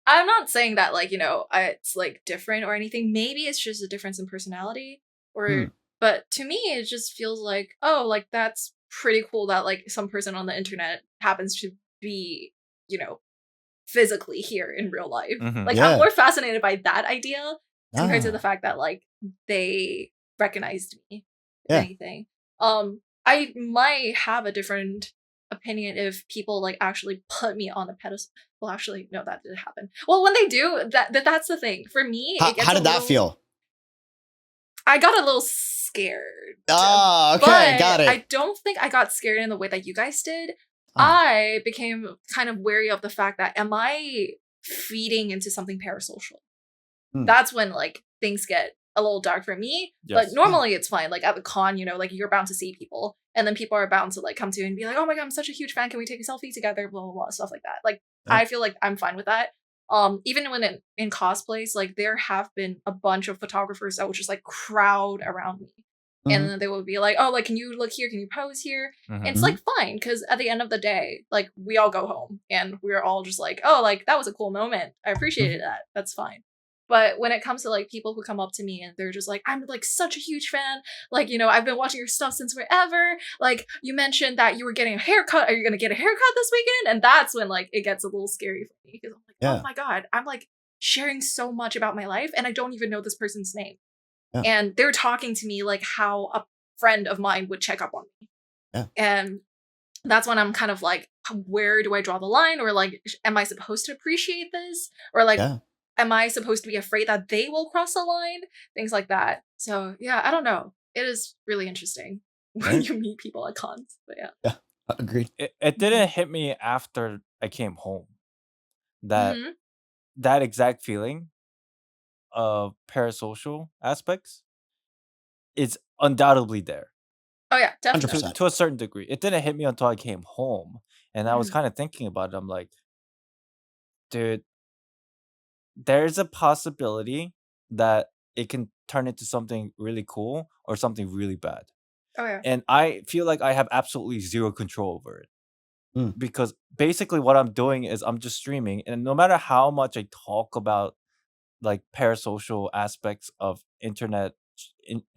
A: I'm not saying that like, you know, it's like different or anything. Maybe it's just a difference in personality or but to me it just feels like, oh, like that's pretty cool that like some person on the internet happens to be, you know, physically here in real life. Like I'm more fascinated by that idea compared to the fact that like they recognized me. If anything. I might have a different opinion if people like actually put me on a pedestal. Well, actually, no, that didn't happen. Well, when they do, that's the thing. For me,
C: How did that feel?
A: I got a little scared.
C: Oh, okay, got it.
A: I don't think I got scared in the way that you guys did. I became kind of wary of the fact that am I feeding into something parasocial? That's when like things get a little dark for me. Yes. But normally it's fine. Like at the con, you know, like you're bound to see people, and then people are bound to like come to you and be like, "Oh my god, I'm such a huge fan. Can we take a selfie together?" Blah blah blah, stuff like that. Like I feel like I'm fine with that. Even when in cosplays, like there have been a bunch of photographers that would just like crowd around me. And then they would be like, "Oh, like, can you look here? Can you pose here?" And it's like fine, because at the end of the day, like we all go home and we're all just like, "Oh, like that was a cool moment. I appreciated that. That's fine." But when it comes to like people who come up to me and they're just like, "I'm like such a huge fan. Like, you know, I've been watching your stuff since forever. Like, you mentioned that you were getting a haircut. Are you gonna get a haircut this weekend?" And that's when like it gets a little scary for me, because I'm like, "Oh my god, I'm like sharing so much about my life and I don't even know this person's name." And they're talking to me like how a friend of mine would check up on me. And that's when I'm kind of like, where do I draw the line? Or like, am I supposed to appreciate this? Or like, am I supposed to be afraid that they will cross the line? Things like that. So yeah, I don't know. It is really interesting when you meet people at cons. But
C: yeah, agreed.
B: It didn't hit me after I came home. That exact feeling of parasocial aspects is undoubtedly there.
A: Oh yeah, definitely.
B: To a certain degree. It didn't hit me until I came home, and I was kind of thinking about it. I'm like, dude, there's a possibility that it can turn into something really cool or something really bad.
A: Oh yeah.
B: And I feel like I have absolutely zero control over it. Because basically what I'm doing is I'm just streaming, and no matter how much I talk about like parasocial aspects of internet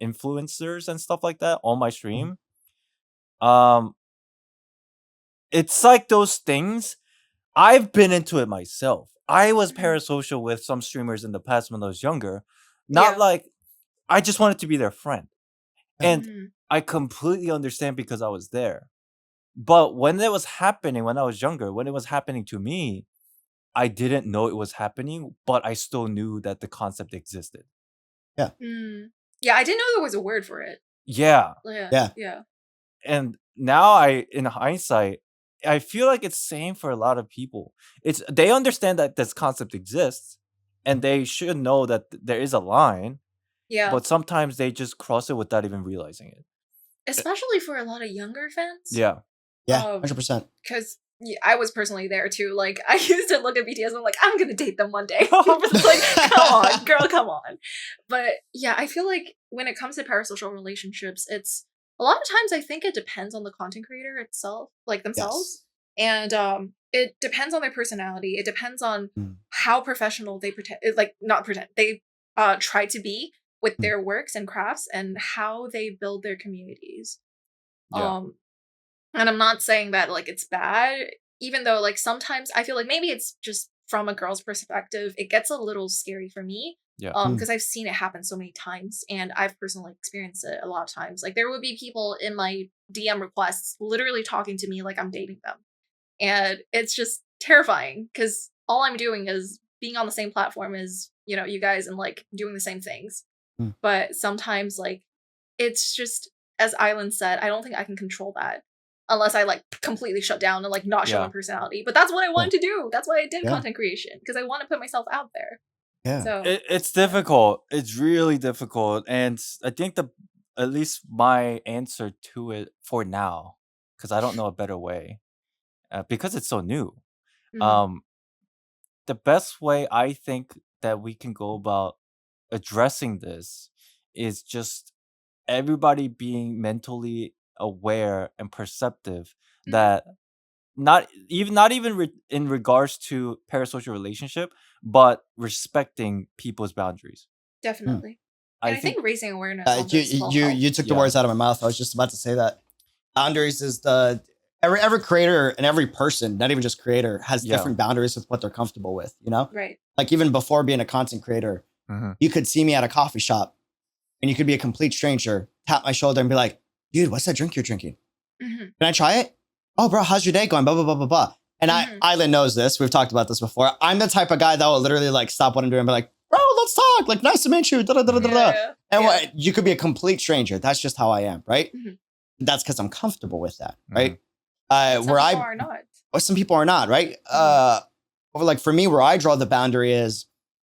B: influencers and stuff like that on my stream, it's like those things. I've been into it myself. I was parasocial with some streamers in the past when I was younger. Not like I just wanted to be their friend. And I completely understand because I was there. But when it was happening when I was younger, when it was happening to me, I didn't know it was happening, but I still knew that the concept existed.
C: Yeah.
A: Yeah, I didn't know there was a word for it.
B: Yeah.
A: Yeah.
B: And now in hindsight, I feel like it's same for a lot of people. They understand that this concept exists, and they should know that there is a line.
A: Yeah.
B: But sometimes they just cross it without even realizing it.
A: Especially for a lot of younger fans.
C: Yeah. Yeah, 100%.
A: Because I was personally there too. Like, I used to look at BTS and I'm like, I'm gonna date them one day. It's like, come on, girl, come on. But yeah, I feel like when it comes to parasocial relationships, it's a lot of times I think it depends on the content creator itself, like themselves. Yes. And it depends on their personality. It depends on how professional they they try to be with their works and crafts, and how they build their communities. And I'm not saying that like it's bad, even though like sometimes I feel like maybe it's just from a girl's perspective, it gets a little scary for me. Because I've seen it happen so many times, and I've personally experienced it a lot of times. Like there would be people in my DM requests literally talking to me like I'm dating them. And it's just terrifying, because all I'm doing is being on the same platform as, you know, you guys, and like doing the same things. But sometimes like it's just, as Island said, I don't think I can control that unless I like completely shut down and like not show my personality. But that's what I wanted to do. That's why I did content creation, because I want to put myself out there.
C: Yeah.
A: So
B: it's difficult. It's really difficult. And I think at least my answer to it for now, because I don't know a better way, because it's so new. The best way I think that we can go about addressing this is just everybody being mentally aware and perceptive that not even in regards to parasocial relationship, but respecting people's boundaries.
A: Definitely. And I think raising awareness.
C: You took the words out of my mouth. I was just about to say that. Boundaries is every creator and every person, not even just creator, has different boundaries with what they're comfortable with, you know?
A: Right.
C: Like even before being a content creator, you could see me at a coffee shop and you could be a complete stranger, tap my shoulder and be like, dude, what's that drink you're drinking? Can I try it? oh, bro, how's your day going? Blah, blah, blah, blah, blah. And Island knows this. We've talked about this before. I'm the type of guy that will literally like stop what I'm doing and be like, bro, let's talk. Like, nice to meet you. Da, da, da, da, da. And you could be a complete stranger. That's just how I am, right? That's because I'm comfortable with that, right?
A: Some people are not.
C: Or some people are not, right? Like for me, where I draw the boundary is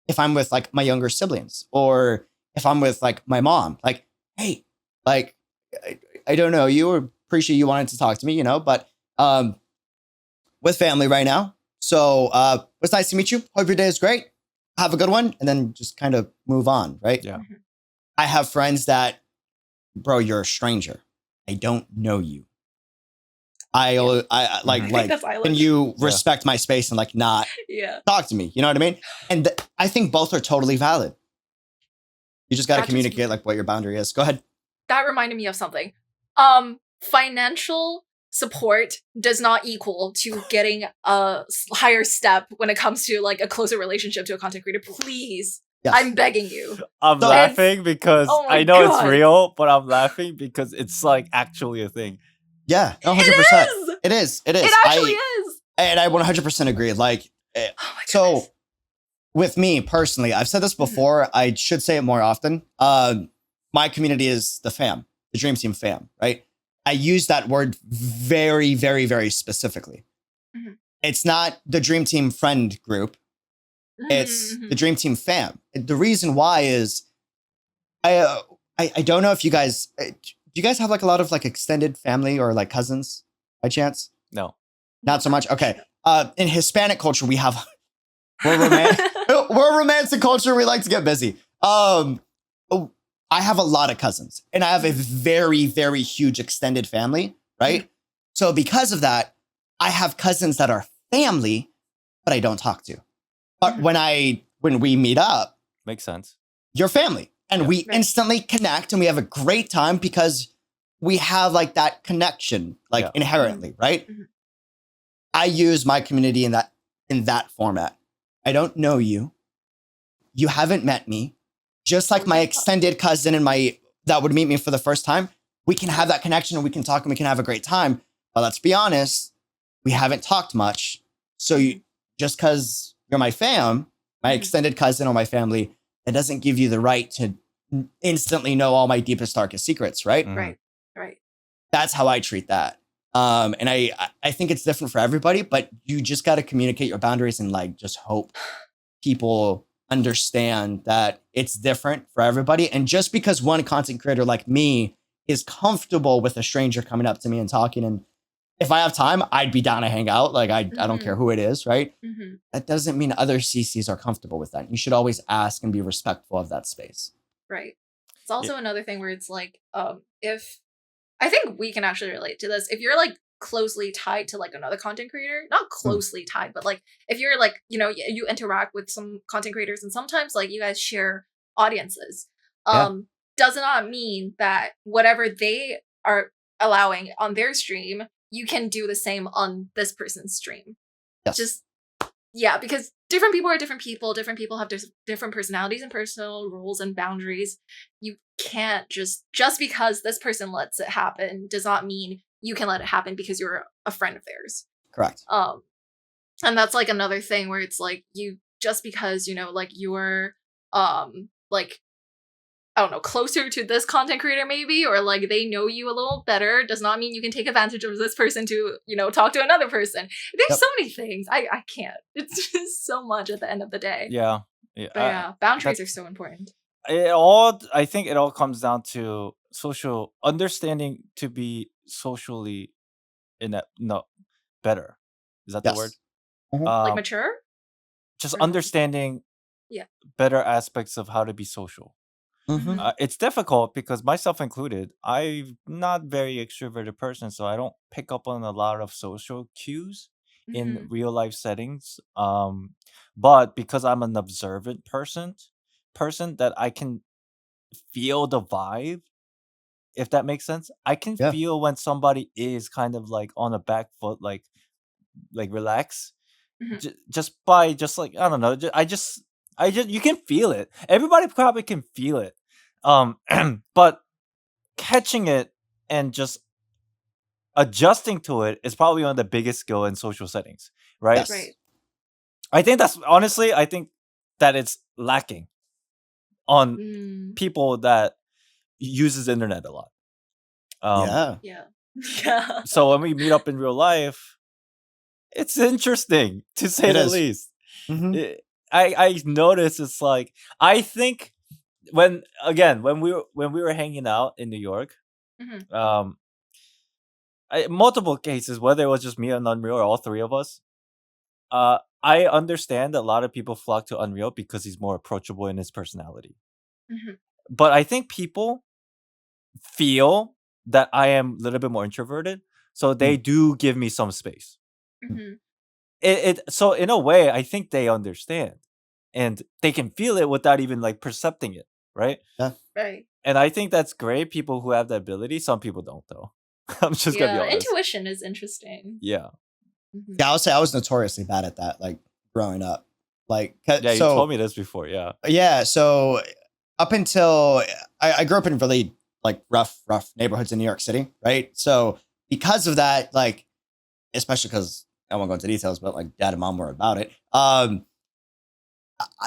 C: if I'm with like my younger siblings or if I'm with like my mom, like, hey, like, I don't know you or appreciate you wanting to talk to me, you know, but with family right now. So it was nice to meet you. Hope your day is great. Have a good one. And then just kind of move on, right?
B: Yeah.
C: I have friends that, bro, you're a stranger. I don't know you. I like, can you respect my space and like not talk to me? You know what I mean? And I think both are totally valid. You just got to communicate like what your boundary is. Go ahead.
A: That reminded me of something. Financial support does not equal to getting a higher step when it comes to like a closer relationship to a content creator. Please. Yes. I'm begging you.
B: I'm laughing because I know it's real, but I'm laughing because it's like actually a thing.
C: Yeah, 100%. It is. It
A: actually is.
C: And I 100% agree. Like, so with me personally, I've said this before. I should say it more often. My community is the fam, the Dream Team fam, right? I use that word very, very, very specifically. It's not the Dream Team friend group. It's the Dream Team fam. The reason why is I don't know if you guys do you guys have like a lot of like extended family or like cousins by chance?
B: No.
C: Not so much. Okay. In Hispanic culture we have we're a romantic culture. We like to get busy. I have a lot of cousins and I have a very, very huge extended family, right? So because of that, I have cousins that are family, but I don't talk to. But when we meet up,
B: makes sense.
C: You're family. And we instantly connect and we have a great time because we have like that connection, like inherently, right? I use my community in that format. I don't know you. You haven't met me. Just like my extended cousin and that would meet me for the first time. We can have that connection and we can talk and we can have a great time. But let's be honest, we haven't talked much. So just because you're my fam, my extended cousin or my family, it doesn't give you the right to instantly know all my deepest, darkest secrets, right?
A: Right.
C: That's how I treat that. And I think it's different for everybody, but you just got to communicate your boundaries and like just hope people understand that it's different for everybody. And just because one content creator like me is comfortable with a stranger coming up to me and talking, and if I have time, I'd be down to hang out. Like I don't care who it is, right? That doesn't mean other CCs are comfortable with that. You should always ask and be respectful of that space.
A: Right. It's also another thing where it's like, if I think we can actually relate to this. If you're like closely tied to like another content creator, not closely tied, but like if you're like, you know, you interact with some content creators and sometimes like you guys share audiences, does not mean that whatever they are allowing on their stream, you can do the same on this person's stream.
C: Yes.
A: Because different people are different people. Different people have different personalities and personal rules and boundaries. You can't just because this person lets it happen does not mean you can let it happen because you're a friend of theirs.
C: Correct.
A: And that's like another thing where it's like you just because, you know, like you're like I don't know, closer to this content creator maybe, or like they know you a little better, does not mean you can take advantage of this person to, you know, talk to another person. There's so many things. I can't. It's just so much at the end of the day.
B: Yeah.
A: But boundaries are so important.
B: I think it all comes down to social understanding to be socially better. Is that the word?
A: Like mature?
B: Just understanding better aspects of how to be social. It's difficult because myself included, I'm not very extroverted person, so I don't pick up on a lot of social cues in real life settings. But because I'm an observant person that I can feel the vibe, if that makes sense. I can feel when somebody is kind of like on a back foot, like relax, just by like I don't know. I just you can feel it. Everybody probably can feel it. But catching it and just adjusting to it is probably one of the biggest skill in social settings, right?
C: Yes.
A: Right.
B: I think that it's lacking on people that uses internet a lot.
A: Yeah. Yeah.
B: So when we meet up in real life, it's interesting to say the least.
C: Mm-hmm.
B: I noticed it's like, I think when we were hanging out in New York, multiple cases, whether it was just me and Unreal or all three of us, I understand that a lot of people flock to Unreal because he's more approachable in his personality. But I think people feel that I am a little bit more introverted, so they do give me some space. So in a way, I think they understand, and they can feel it without even like percepting it, right?
C: Yeah.
A: Right.
B: And I think that's great. People who have that ability, some people don't though. I'm just gonna be honest.
A: Intuition is interesting.
B: Yeah.
C: Yeah, I would say I was notoriously bad at that, like growing up. Like,
B: you told me this before. Yeah.
C: Yeah. So up until I grew up in really like rough neighborhoods in New York City, right? So because of that, like, especially because I won't go into details, but like dad and mom were about it.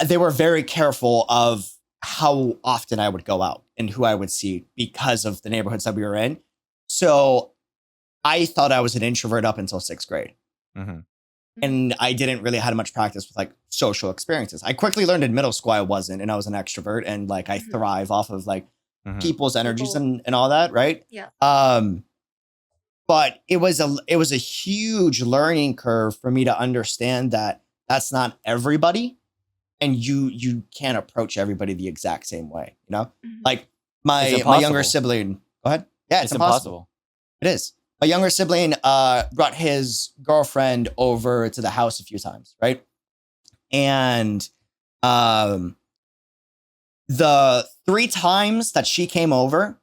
C: They were very careful of how often I would go out and who I would see because of the neighborhoods that we were in. So I thought I was an introvert up until 6th grade. And I didn't really have much practice with like social experiences. I quickly learned in middle school I wasn't, and I was an extrovert, and like I thrive off of like people's energies and all that, right?
A: Yeah.
C: But it was a huge learning curve for me to understand that that's not everybody, and you can't approach everybody the exact same way, you know? Like my younger sibling. Go ahead. Yeah, it's impossible. It is. My younger sibling brought his girlfriend over to the house a few times, right? And the 3 times that she came over,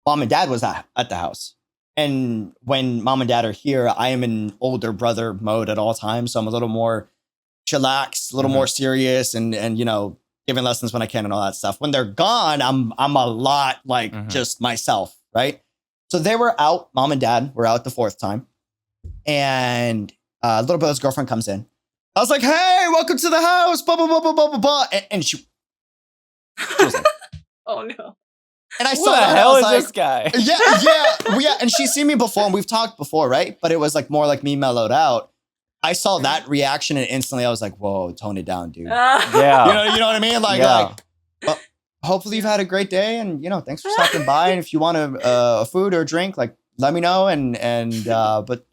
C: mom and dad was at the house. And when mom and dad are here, I am in older brother mode at all times. So I'm a little more chillaxed, a little more serious, and you know, giving lessons when I can and all that stuff. When they're gone, I'm a lot like just myself, right? So they were out, mom and dad were out the 4th time. And little brother's girlfriend comes in. I was like, hey, welcome to the house, blah, blah, blah, blah, blah, blah, blah. And she was like,
A: oh no.
C: And I
B: Who
C: saw
B: the
C: that.
B: hell is
C: like,
B: this guy?
C: Yeah. And she's seen me before, and we've talked before, right? But it was like more like me mellowed out. I saw that reaction, and instantly I was like, whoa, tone it down, dude.
B: Yeah.
C: You know what I mean? Like, well, hopefully you've had a great day, and you know, thanks for stopping by. And if you want a food or a drink, like, let me know. But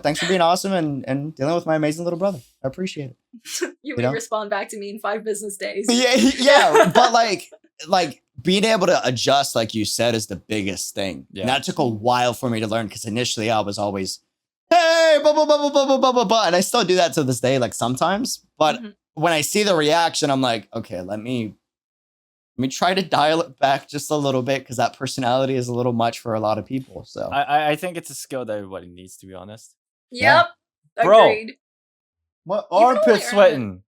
C: thanks for being awesome and dealing with my amazing little brother. I appreciate it.
A: You would respond back to me in 5 business days.
C: Yeah. But like being able to adjust, like you said, is the biggest thing. Yeah. And that took a while for me to learn, because initially I was always, hey, blah, blah, blah, blah, blah, blah, blah, blah. And I still do that to this day, like sometimes. But when I see the reaction, I'm like, okay, let me try to dial it back just a little bit, because that personality is a little much for a lot of people. So
B: I think it's a skill that everybody needs, to be honest.
A: Yep.
B: Yeah. Bro,
A: agreed.
B: What armpit sweating?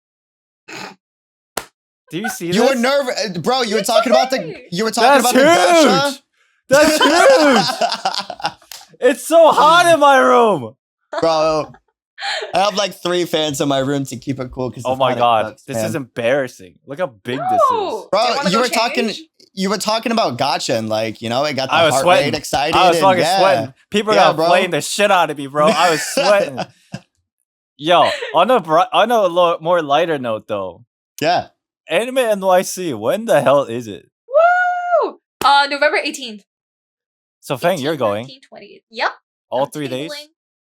B: Do you see this?
C: You were nervous, bro. You were talking about the
B: Gacha. That's huge. It's so hot in my room,
C: bro. I have like 3 fans in my room to keep it cool.
B: Oh my god, this is embarrassing. Look how big this is,
C: bro. You were talking about Gacha, and like, you know, it got the heart rate excited.
B: I was fucking sweating. People are gonna flame the shit out of me, bro. I was sweating. Yo, on a more lighter note though.
C: Yeah.
B: Anime NYC, when the hell is it?
A: Woo! November 18th.
B: So Feng, you're going.
A: 20th. Yep.
B: All 3 days?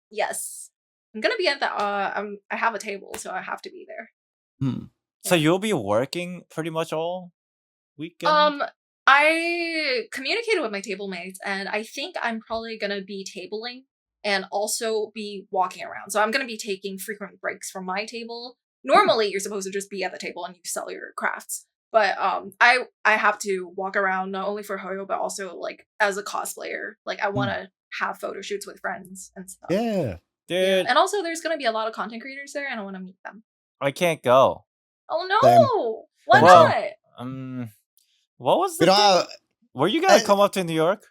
A: Yes. I'm gonna be at the I have a table, so I have to be there.
B: So you'll be working pretty much all weekend?
A: I communicated with my table mates, and I think I'm probably gonna be tabling and also be walking around. So I'm gonna be taking frequent breaks from my table. Normally, you're supposed to just be at the table and you sell your crafts. But I have to walk around, not only for Hoyo, but also like as a cosplayer. Like I want to have photo shoots with friends and stuff.
C: Yeah,
B: dude.
A: Yeah. And also, there's gonna be a lot of content creators there, and I want to meet them.
B: I can't go.
A: Oh no!
C: Same.
A: Why not?
B: What was the thing? Were you gonna come up to New York?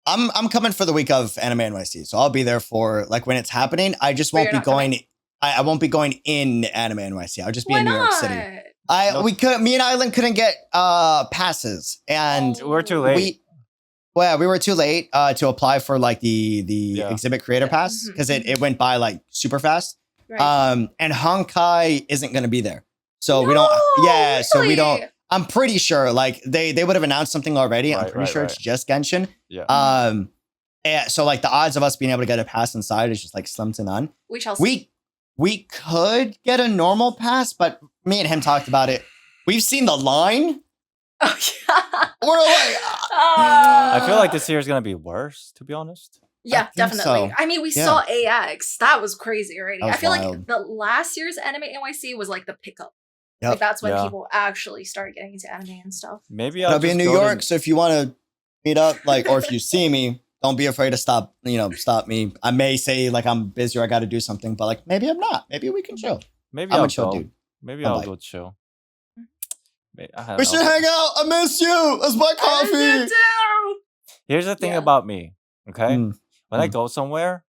C: I'm coming for the week of Anime NYC, so I'll be there for like when it's happening. I just won't be going. I won't be going in Anime NYC. I'll just be in New York City. Me and Island couldn't get passes, and
B: we're too late.
C: We were too late to apply for like the exhibit creator pass because it went by like super fast. Right. And Honkai isn't going to be there, so we don't. Yeah, really? So we don't. I'm pretty sure like they would have announced something already. I'm pretty sure it's just Genshin. Yeah. So like the odds of us being able to get a pass inside is just like slim to none.
A: We shall see.
C: We could get a normal pass, but me and him talked about it. We've seen the line.
A: Oh yeah.
C: We're like,
B: I feel like this year is gonna be worse, to be honest.
A: Yeah, definitely. So. I mean, we saw AX. That was crazy already. I feel
C: wild.
A: Like the last year's Anime NYC was like the pickup. Yep. Like that's when people actually started getting into anime and stuff.
B: Maybe
C: I'll be in New York, so if you want to meet up, like, or if you see me, don't be afraid to stop me. I may say like I'm busy or I got to do something, but like maybe I'm not. Maybe we can chill.
B: Maybe I'll chill, dude. Maybe I'll go chill.
C: We should hang out. I miss you. Let's buy coffee. I miss you too.
B: Here's the thing about me. Okay, when I go somewhere,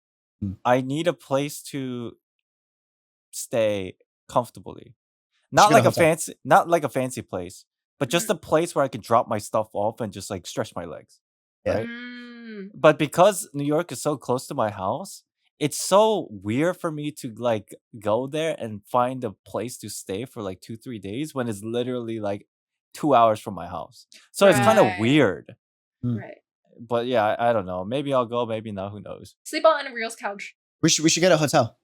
B: I need a place to stay comfortably. Not like a fancy place, but just a place where I can drop my stuff off and just like stretch my legs. Right. But because New York is so close to my house, it's so weird for me to like go there and find a place to stay for like 2-3 days when it's literally like 2 hours from my house. So it's kind of weird.
A: Right.
B: But yeah, I don't know. Maybe I'll go, maybe not. Who knows?
A: Sleep on a Real's couch.
C: We should get a hotel.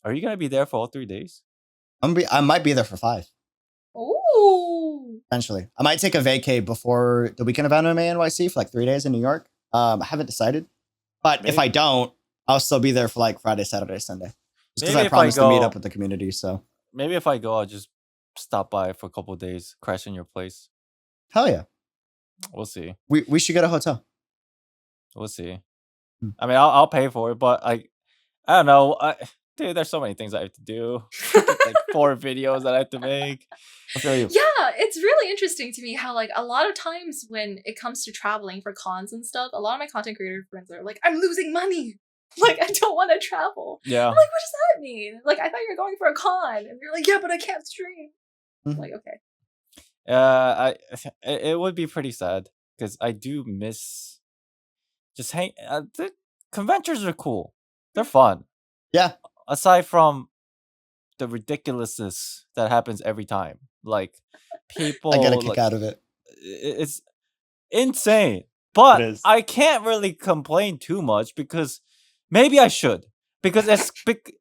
B: Are you gonna be there for all 3 days?
C: I might be there for 5.
A: Ooh.
C: Potentially. I might take a vacay before the weekend of Anime NYC for like 3 days in New York. I haven't decided. But if I don't, I'll still be there for like Friday, Saturday, Sunday. Just because I promised to meet up with the community. So
B: maybe if I go, I'll just stop by for a couple of days, crash in your place.
C: Hell yeah.
B: We'll see.
C: We should get a hotel.
B: We'll see. I mean, I'll pay for it, but I don't know. Dude, there's so many things I have to do. Like 4 videos that I have to make. I feel you.
A: Yeah, it's really interesting to me how like a lot of times when it comes to traveling for cons and stuff, a lot of my content creator friends are like, I'm losing money. Like, I don't want to travel.
B: Yeah.
A: I'm like, what does that mean? Like, I thought you were going for a con. And you're like, yeah, but I can't stream. I'm like, okay.
B: It would be pretty sad because I do miss just the conventions are cool. They're fun.
C: Yeah.
B: Aside from the ridiculousness that happens every time, like people,
C: I get a kick out of it.
B: It's insane, but I can't really complain too much because maybe I should, because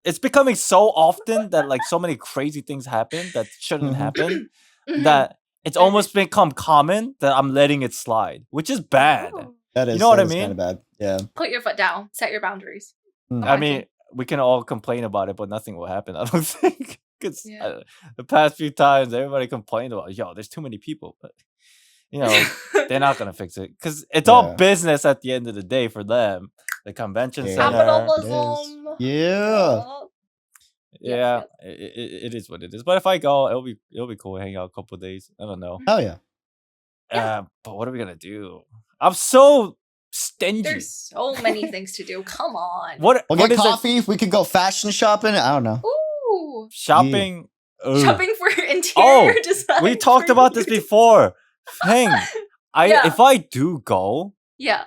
B: it's becoming so often that like so many crazy things happen that shouldn't happen that it's almost become common that I'm letting it slide, which is bad.
C: That is,
B: you know what I
C: mean?
B: mean?
C: Kind of bad. Yeah.
A: Put your foot down. Set your boundaries.
B: I mean, we can all complain about it, but nothing will happen, I don't think. Because the past few times, everybody complained about, there's too many people. But, they're not going to fix it. Because it's all business at the end of the day for them. The convention center.
A: Capitalism.
C: Yeah.
B: Yeah, it is what it is. But if I go, it'll be cool. Hang out a couple of days. I don't know.
C: Hell yeah.
B: But what are we going to do? I'm so stingy.
A: There's so many things to do. Come on.
C: We'll get coffee. We could go fashion shopping. I don't know.
A: Ooh.
B: Shopping.
A: Shopping for interior design.
B: We talked about this before. Feng. If I do go.
A: Yeah.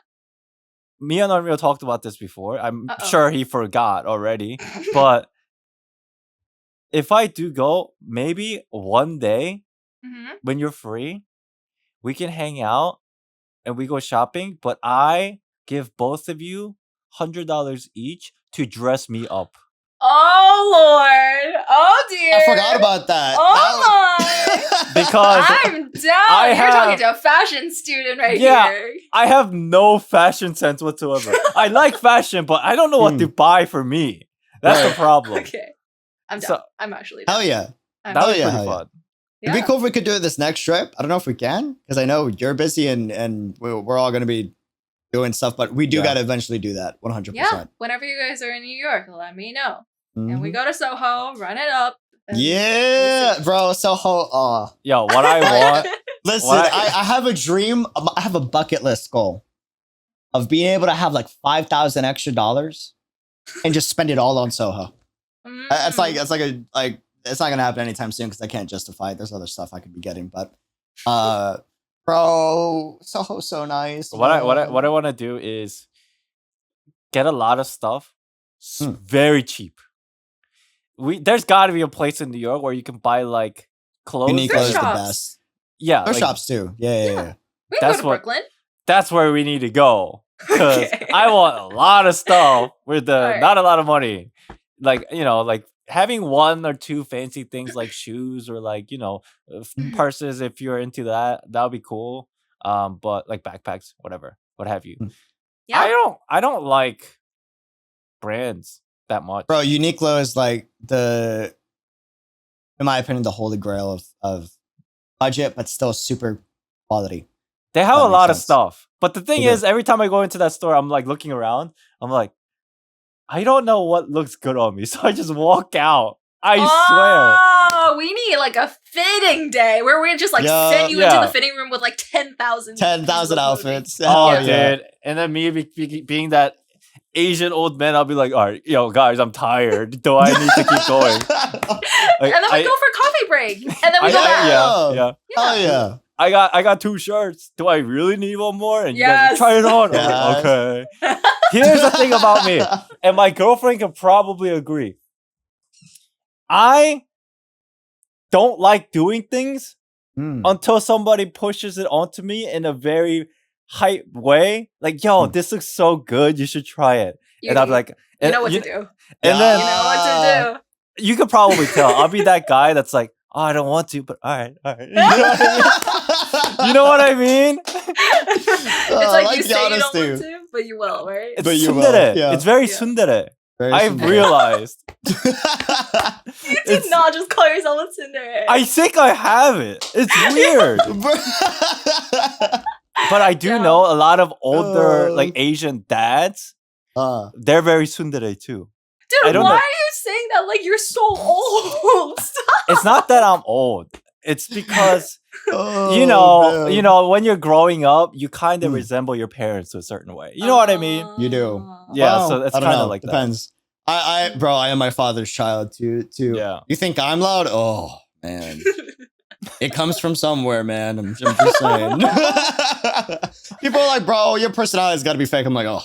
B: Me and Unreal talked about this before. I'm sure he forgot already. But if I do go, maybe one day when you're free, we can hang out and we go shopping, but I give both of you $100 each to dress me up.
A: Oh Lord! Oh dear!
C: I forgot about that.
A: Oh my!
B: Because
A: I'm down. You're talking to a fashion student right here.
B: I have no fashion sense whatsoever. I like fashion, but I don't know what to buy for me. That's the problem.
A: Okay, I'm down. I'm actually down.
C: Hell yeah!
B: That would be pretty fun.
C: It'd be cool if we could do it this next trip. I don't know if we can, because I know you're busy and we're all going to be doing stuff, but we do got to eventually do that 100%.
A: Yeah, whenever you guys are in New York, let me know. And we go to Soho, run it up.
C: Yeah, bro, Soho.
B: Yo, what I want.
C: Listen, I have a dream. I have a bucket list goal of being able to have like $5,000 extra and just spend it all on Soho. It's not gonna happen anytime soon because I can't justify it. There's other stuff I could be getting, but bro, Soho's so nice.
B: What I want to do is get a lot of stuff very cheap. There's got to be a place in New York where you can buy like clothes.
C: Uniqlo is the best.
B: Yeah,
C: there's shops too. Yeah.
A: We can go to Brooklyn.
B: That's where we need to go because I want a lot of stuff with not a lot of money. Like, you know, like having one or two fancy things like shoes or like, you know, purses if you're into that would be cool. But like backpacks, whatever, what have you. Yeah. I don't like brands that much.
C: Bro, Uniqlo is like in my opinion, the holy grail of budget, but still super quality.
B: They have a lot of stuff. But the thing is, every time I go into that store, I'm like looking around. I'm like, I don't know what looks good on me. So I just walk out. I swear.
A: Oh, we need like a fitting day where we just like send you into the fitting room with like 10,000
C: outfits.
B: Oh, dude. And then me being that Asian old man, I'll be like, all right, yo, guys, I'm tired. Do I need to keep going?
A: Like, and then we go for a coffee break. And then we go back.
C: Yeah. Oh, yeah.
B: I got 2 shirts. Do I really need one more? And you guys try it on.
C: Yes.
B: Like, okay. Here's the thing about me, and my girlfriend can probably agree. I don't like doing things until somebody pushes it onto me in a very hype way. Like, yo, this looks so good. You should try it. And I'm like,
A: you know what to do.
B: And then
A: you know what to
B: do. You could probably tell. I'll be that guy that's like, oh, I don't want to, but all right. You know what I mean?
A: It's like you say you don't want to, but you will, right?
B: It's tsundere. Yeah. It's very tsundere. I've realized.
A: You did not just call yourself a tsundere.
B: I think I have it. It's weird. But I do know a lot of older like Asian dads. They're very tsundere too.
A: Dude, why are you saying that like you're so old?
B: It's not that I'm old. It's because you know, when you're growing up, you kind of resemble your parents to a certain way. You know what I mean?
C: You do.
B: Yeah, so it's kind of like
C: depends. That. I am my father's child too. Yeah. You think I'm loud? Oh man. It comes from somewhere, man. I'm just saying. People are like, bro, your personality's gotta be fake. I'm like, oh.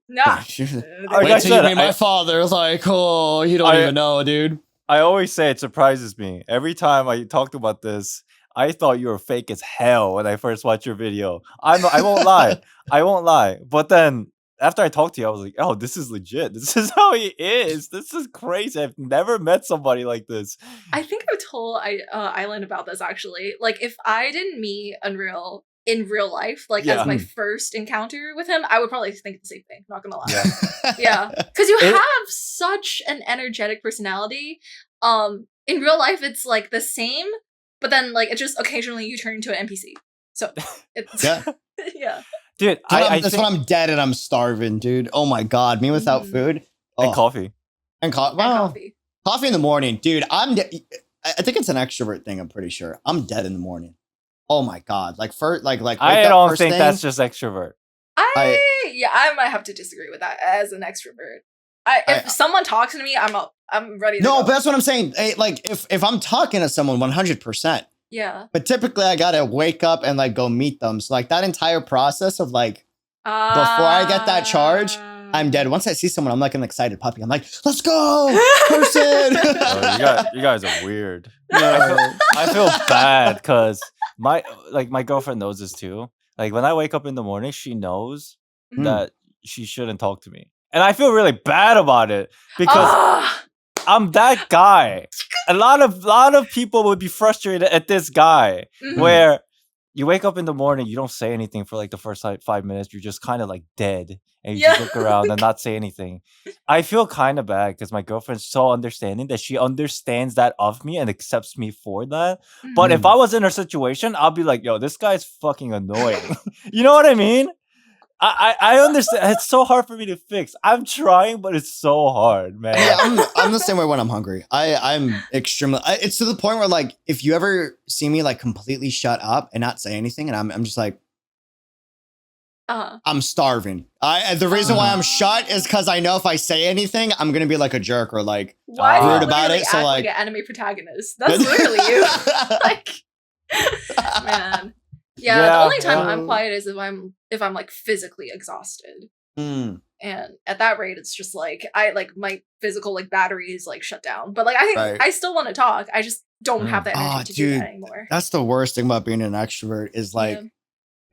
A: Nah.
C: Wait till you meet my father. It's like, oh, you don't even know, dude.
B: I always say it surprises me. Every time I talked about this, I thought you were fake as hell when I first watched your video. I won't lie. I won't lie. But then after I talked to you, I was like, oh, this is legit. This is how he is. This is crazy. I've never met somebody like this.
A: I think I told Island about this actually. Like, if I didn't meet Unreal in real life, like as my first encounter with him, I would probably think the same thing. Not gonna lie. Yeah, because you have such an energetic personality. In real life, it's like the same, but then like it just occasionally you turn into an NPC. So it's yeah.
B: Dude,
C: that's when I'm dead and I'm starving, dude. Oh my god, me without food
B: and coffee
C: and coffee. Coffee in the morning, dude. I think it's an extrovert thing. I'm pretty sure I'm dead in the morning. Oh my god! Like
B: I don't think that's just extrovert.
A: I might have to disagree with that as an extrovert. If someone talks to me, I'm ready to go.
C: But that's what I'm saying. Hey, like if I'm talking to someone 100%.
A: Yeah.
C: But typically I gotta wake up and like go meet them. So like that entire process of like before I get that charge, I'm dead. Once I see someone, I'm like an excited puppy. I'm like, let's go, person.
B: Oh, you guys are weird. I feel bad because my girlfriend knows this too. Like when I wake up in the morning, she knows that she shouldn't talk to me. And I feel really bad about it because I'm that guy. A lot of people would be frustrated at this guy where you wake up in the morning, you don't say anything for like the first 5 minutes. You're just kind of like dead and you just look around and not say anything. I feel kind of bad because my girlfriend's so understanding that she understands that of me and accepts me for that. But if I was in her situation, I'll be like, yo, this guy's fucking annoying. You know what I mean? I understand. It's so hard for me to fix. I'm trying, but it's so hard, man.
C: Yeah, I'm the same way when I'm hungry. I'm extremely. It's to the point where like if you ever see me like completely shut up and not say anything, and I'm just like, I'm starving. The reason why I'm shut is because I know if I say anything, I'm gonna be like a jerk or like rude about it. So like
A: an anime protagonist. That's literally you. Like, man. Yeah, the only time I'm quiet is if I'm like physically exhausted. And at that rate, it's just like my physical like battery is like shut down. But like I think I still want to talk. I just don't have the energy to do that anymore.
C: That's the worst thing about being an extrovert is like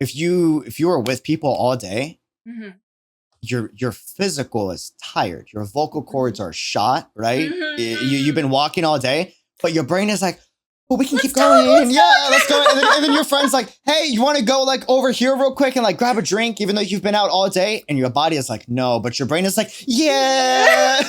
C: if you are with people all day, your physical is tired. Your vocal cords are shot, right? You've been walking all day, but your brain is like, well, we can keep going. Let's go. And then your friend's like, hey, you want to go like over here real quick and like grab a drink, even though you've been out all day? And your body is like, no, but your brain is like, yeah.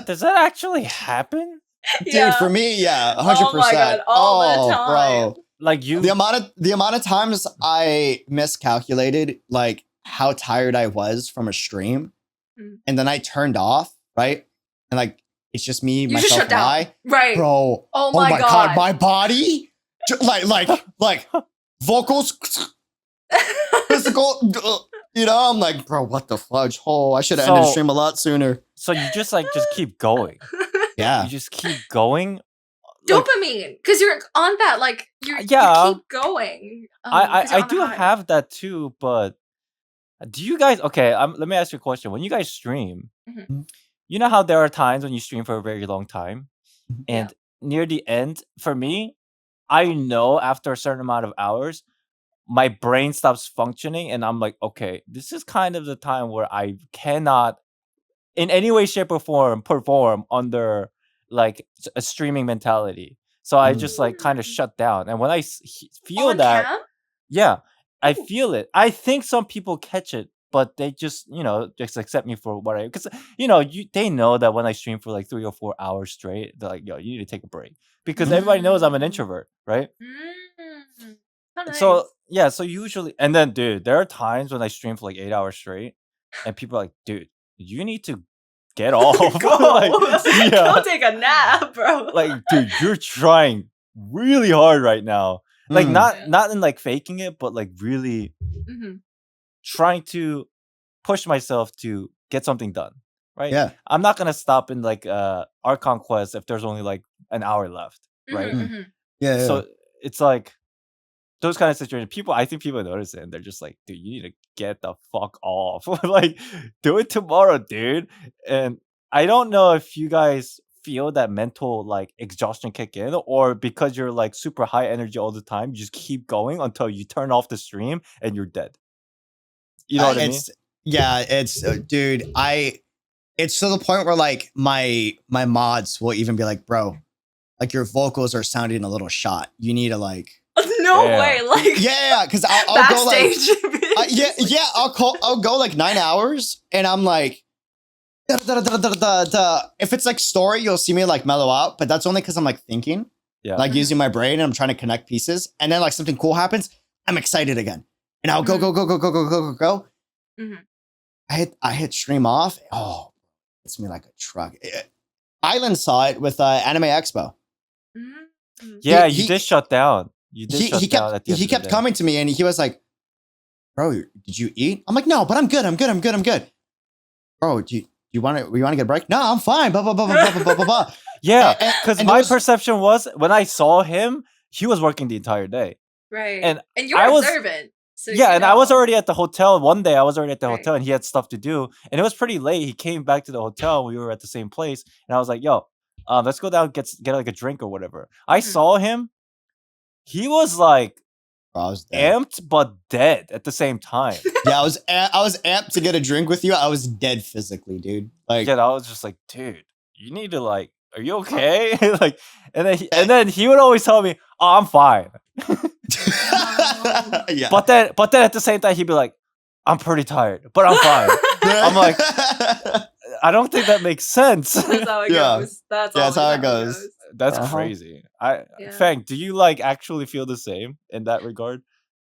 B: Does that actually happen?
C: Dude, for me, 100%.
A: Oh my God, all the time.
C: Bro.
B: Like you,
C: the amount of times I miscalculated like how tired I was from a stream, and then I turned off, right? And like it's just me, myself,
A: just shut
C: and
A: down.
C: I,
A: right?
C: Bro,
A: oh my God,
C: my body, like vocals, physical. You know, I'm like, bro, what the fudge? Oh, I should have ended the stream a lot sooner.
B: So you just keep going.
C: Yeah,
B: you just keep going.
A: Dopamine, because you're on that, like you keep going.
B: I do have that too, but do you guys? Okay, let me ask you a question. When you guys stream, you know how there are times when you stream for a very long time, and near the end, for me, I know after a certain amount of hours, my brain stops functioning, and I'm like, okay, this is kind of the time where I cannot, in any way, shape, or form, perform under like a streaming mentality. So I just like kind of shut down. And when I feel that, I feel it. I think some people catch it, but they just, just accept me for what I, because, they know that when I stream for like 3 or 4 hours straight, they're like, yo, you need to take a break because everybody knows I'm an introvert, right?
A: Nice.
B: So usually, and then dude, there are times when I stream for like 8 hours straight and people are like, dude, you need to get off.
A: Go take a nap, bro.
B: Like, dude, you're trying really hard right now. Like, not in like faking it, but like really trying to push myself to get something done. Right?
C: Yeah.
B: I'm not gonna stop in like Archon Quest if there's only like an hour left. Right?
C: Yeah.
B: So it's like those kind of situations, I think people notice it and they're just like, dude, you need to get the fuck off. Like, do it tomorrow, dude. And I don't know if you guys feel that mental like exhaustion kick in, or because you're like super high energy all the time, you just keep going until you turn off the stream and you're dead. You know what I mean?
C: Yeah, it's dude, it's to the point where like my mods will even be like, bro, like your vocals are sounding a little shot. You need to like
A: way, like
C: because I'll go like I'll go like 9 hours and I'm like if it's like story, you'll see me like mellow out, but that's only because I'm like thinking, like using my brain and I'm trying to connect pieces, and then like something cool happens, I'm excited again, and I'll go. I hit stream off. Oh, it's me like a truck. Island saw it with Anime Expo.
B: Yeah, you did shut down. He
C: kept coming to me and he was like, bro, did you eat? I'm like, no, but I'm good. Bro, do you want to get a break? No, I'm fine. Blah, blah, blah, blah, blah, blah, blah, blah.
B: Yeah, because my perception was when I saw him, he was working the entire day.
A: Right. And you're observant. So
B: and I was already at the hotel. One day I was already at the hotel and he had stuff to do. And it was pretty late. He came back to the hotel. We were at the same place. And I was like, yo, let's go down, get like a drink or whatever. I saw him. He was like amped but dead at the same time.
C: Yeah, I was amped to get a drink with you. I was dead physically, dude. Like,
B: I was just like, dude, you need to like, are you okay? Like, and then he would always tell me, oh, I'm fine.
C: Yeah.
B: But then at the same time he'd be like, I'm pretty tired, but I'm fine. I'm like, I don't think that makes sense.
A: That's how it goes. That's
C: how it goes.
B: That's crazy. Fang, do you like actually feel the same in that regard?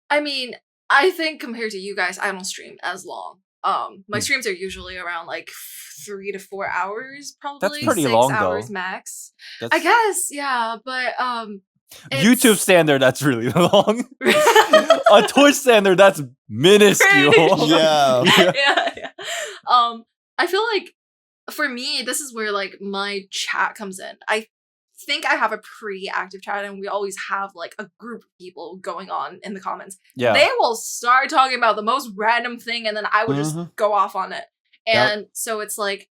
A: I mean, I think compared to you guys, I don't stream as long. My streams are usually around like 3 to 4 hours, probably.
B: That's pretty
A: 6
B: long,
A: hours
B: though.
A: max.
B: That's
A: I guess, yeah, but
B: YouTube standard, that's really long. On Twitch standard, that's minuscule.
C: Yeah.
A: yeah. I feel like for me, this is where like my chat comes in. I think I have a pretty active chat, and we always have like a group of people going on in the comments.
B: Yeah.
A: They will start talking about the most random thing, and then I would just go off on it. And so it's like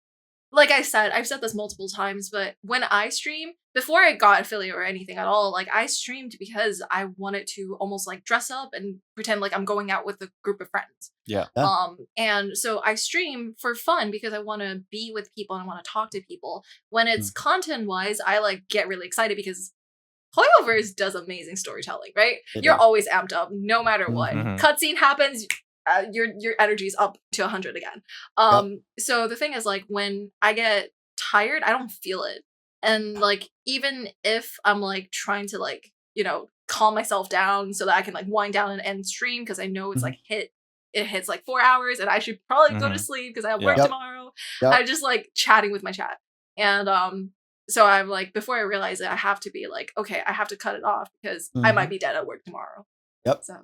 A: I said, I've said this multiple times, but when I stream, before I got affiliate or anything at all, like I streamed because I wanted to almost like dress up and pretend like I'm going out with a group of friends.
B: Yeah.
A: And so I stream for fun because I want to be with people and I want to talk to people. When it's content wise, I like get really excited because hoyoverse does amazing storytelling, right? You're always amped up no matter what. Cutscene happens, your energy's up to 100 again. So the thing is, like, when I get tired, I don't feel it. And like, even if I'm like trying to like, calm myself down so that I can like wind down and end stream, because I know it's like it hits like 4 hours and I should probably go to sleep because I have work tomorrow. I'm just like chatting with my chat. And so I'm like, before I realize it, I have to be like, okay, I have to cut it off because I might be dead at work tomorrow. So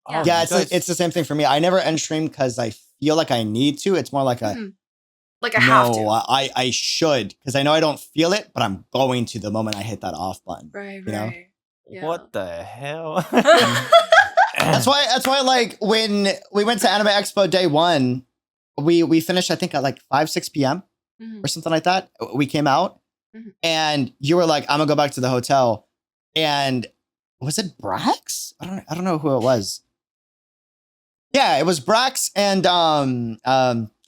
C: yeah, it's the same thing for me. I never end stream because I feel like I need to. It's more like a like I have to. I should, because I know I don't feel it, but I'm going to the moment I hit that off button.
A: Right.
C: You know?
A: Yeah.
B: What the hell?
C: That's why like when we went to Anime Expo day 1, we finished I think at like 5-6 p.m. Or something like that. We came out and you were like, I'm gonna go back to the hotel. And was it Brax? I don't know who it was. Yeah, it was Brax and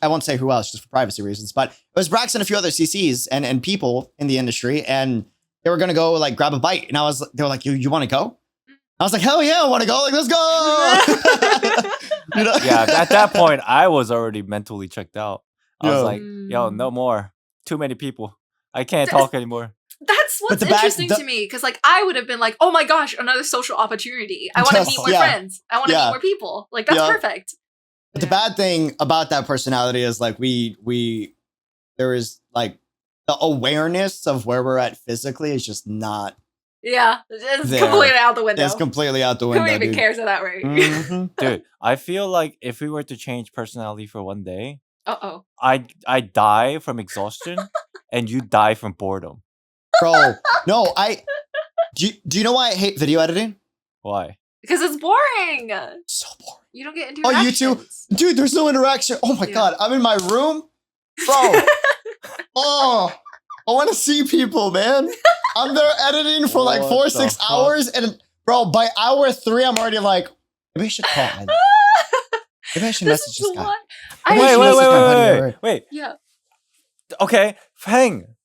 C: I won't say who else just for privacy reasons, but it was Brax and a few other CCs and people in the industry, and they were gonna go like grab a bite, and they were like, you want to go? I was like, hell yeah, I want to go. Like, let's go.
B: Yeah, at that point, I was already mentally checked out. I was like, yo, no more. Too many people. I can't talk anymore.
A: That's what's interesting to me, because like I would have been like, oh my gosh, another social opportunity. I want to meet more friends. I want to meet more people. Like, that's perfect.
C: But the bad thing about that personality is like there is like the awareness of where we're at physically is just not.
A: Yeah, it's completely out the window.
C: It's completely out the window.
A: Who even cares at that rate?
B: Dude, I feel like if we were to change personality for one day, I die from exhaustion and you die from boredom.
C: Bro, no, do you know why I hate video editing?
B: Why?
A: Because it's boring.
C: So boring.
A: You don't get interactions.
C: Oh, you too? Dude, there's no interaction. Oh my God, I'm in my room. Bro. I want to see people, man. I'm there editing for like 4-6 hours. And bro, by hour 3, I'm already like, maybe I should call. Maybe I should message this guy.
B: Wait.
A: Yeah.
B: Okay, Feng.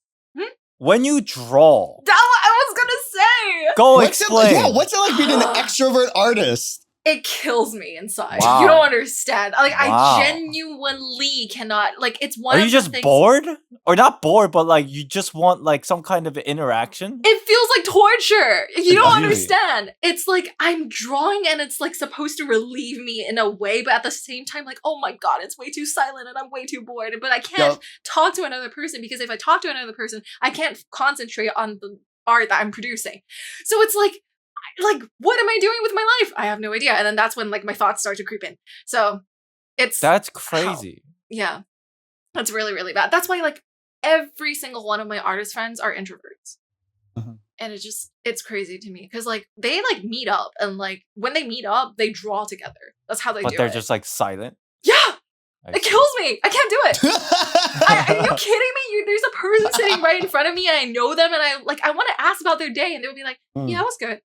B: When you draw.
A: That's what I was gonna say.
B: Go explain.
C: What's it like being an extrovert artist?
A: It kills me inside.
B: Wow.
A: You don't understand. Like, I genuinely cannot. Like, it's one.
B: Are you just bored, or not bored, but like you just want like some kind of interaction?
A: It feels like torture. You don't understand. It's like I'm drawing, and it's like supposed to relieve me in a way, but at the same time, like, oh my God, it's way too silent, and I'm way too bored. But I can't talk to another person, because if I talk to another person, I can't concentrate on the art that I'm producing. So it's like, what am I doing with my life? I have no idea. And then that's when like my thoughts start to creep in. So that's
B: crazy.
A: Yeah. That's really, really bad. That's why like every single one of my artist friends are introverts. And it's crazy to me, because like they like meet up, and like when they meet up, they draw together. That's how they do it.
B: But they're just like silent.
A: Yeah. It kills me. I can't do it. Are you kidding me? There's a person sitting right in front of me, and I know them, and I want to ask about their day, and they would be like, yeah, it was good.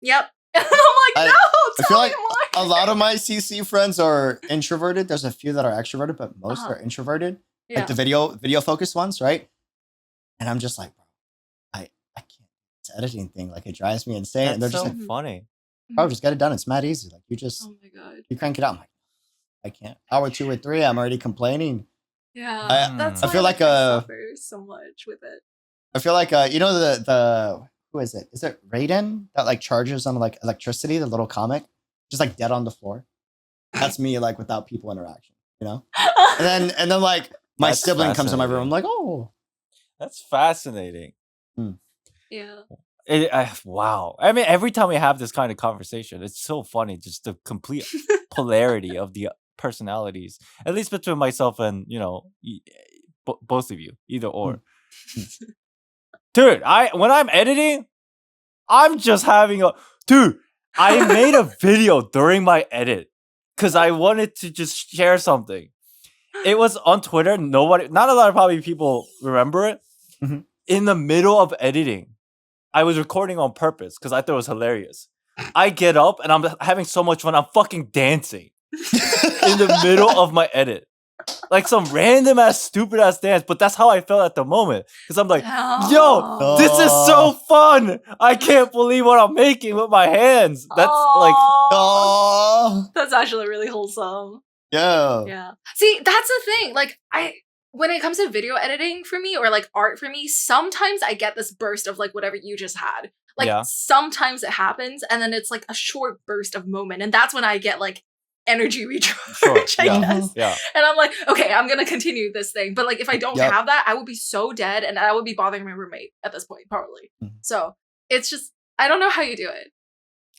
A: Yep. And I'm like, no,
C: I feel like
A: why.
C: A lot of my CC friends are introverted. There's a few that are extroverted, but most are introverted.
A: Yeah.
C: Like the video focused ones, right? And I'm just like, bro, I can't. This editing thing, like, it drives me insane.
B: That's
C: and they're
B: so
C: just like,
B: funny.
C: bro, just get it done. It's mad easy. Like, you just,
A: oh my God,
C: you crank it out. I'm like, I can't. Hour 2 or 3, I'm already complaining.
A: Yeah, that's
C: I
A: why
C: feel like
A: I suffer so much with it.
C: I feel like you know the who is it? Is it Raiden that like charges on like electricity? The little comic. just like dead on the floor. That's me, like without people interaction, you know. And then like my
B: That's
C: sibling comes in my room.
B: fascinating.
C: I'm like, oh,
B: That's fascinating.
A: Yeah.
B: Wow. I mean, every time we have this kind of conversation, it's so funny. Just the complete polarity of the personalities, at least between myself and both of you, either or. Dude, when I'm editing, I'm just having I made a video during my edit because I wanted to just share something. It was on Twitter. Not a lot of probably people remember it.
C: Mhm.
B: In the middle of editing, I was recording on purpose because I thought it was hilarious. I get up and I'm having so much fun. I'm fucking dancing in the middle of my edit. Like some random ass, stupid ass dance. But that's how I felt at the moment. Because I'm like, yo, this is so fun. I can't believe what I'm making with my hands. That's like,
C: oh,
A: That's actually really wholesome.
C: yeah.
A: Yeah. See, that's the thing. Like, when it comes to video editing for me or like art for me, sometimes I get this burst of like whatever you just had. Like
B: Yeah.
A: sometimes it happens and then it's like a short burst of moment. And that's when I get like energy recharge,
B: Sure,
A: I
B: yeah.
A: guess.
B: yeah.
A: And I'm like, okay, I'm gonna continue this thing. But like if I don't
C: Yep.
A: have that, I would be so dead and I would be bothering my roommate at this point, probably.
C: Mhm.
A: So it's just I don't know how you do it.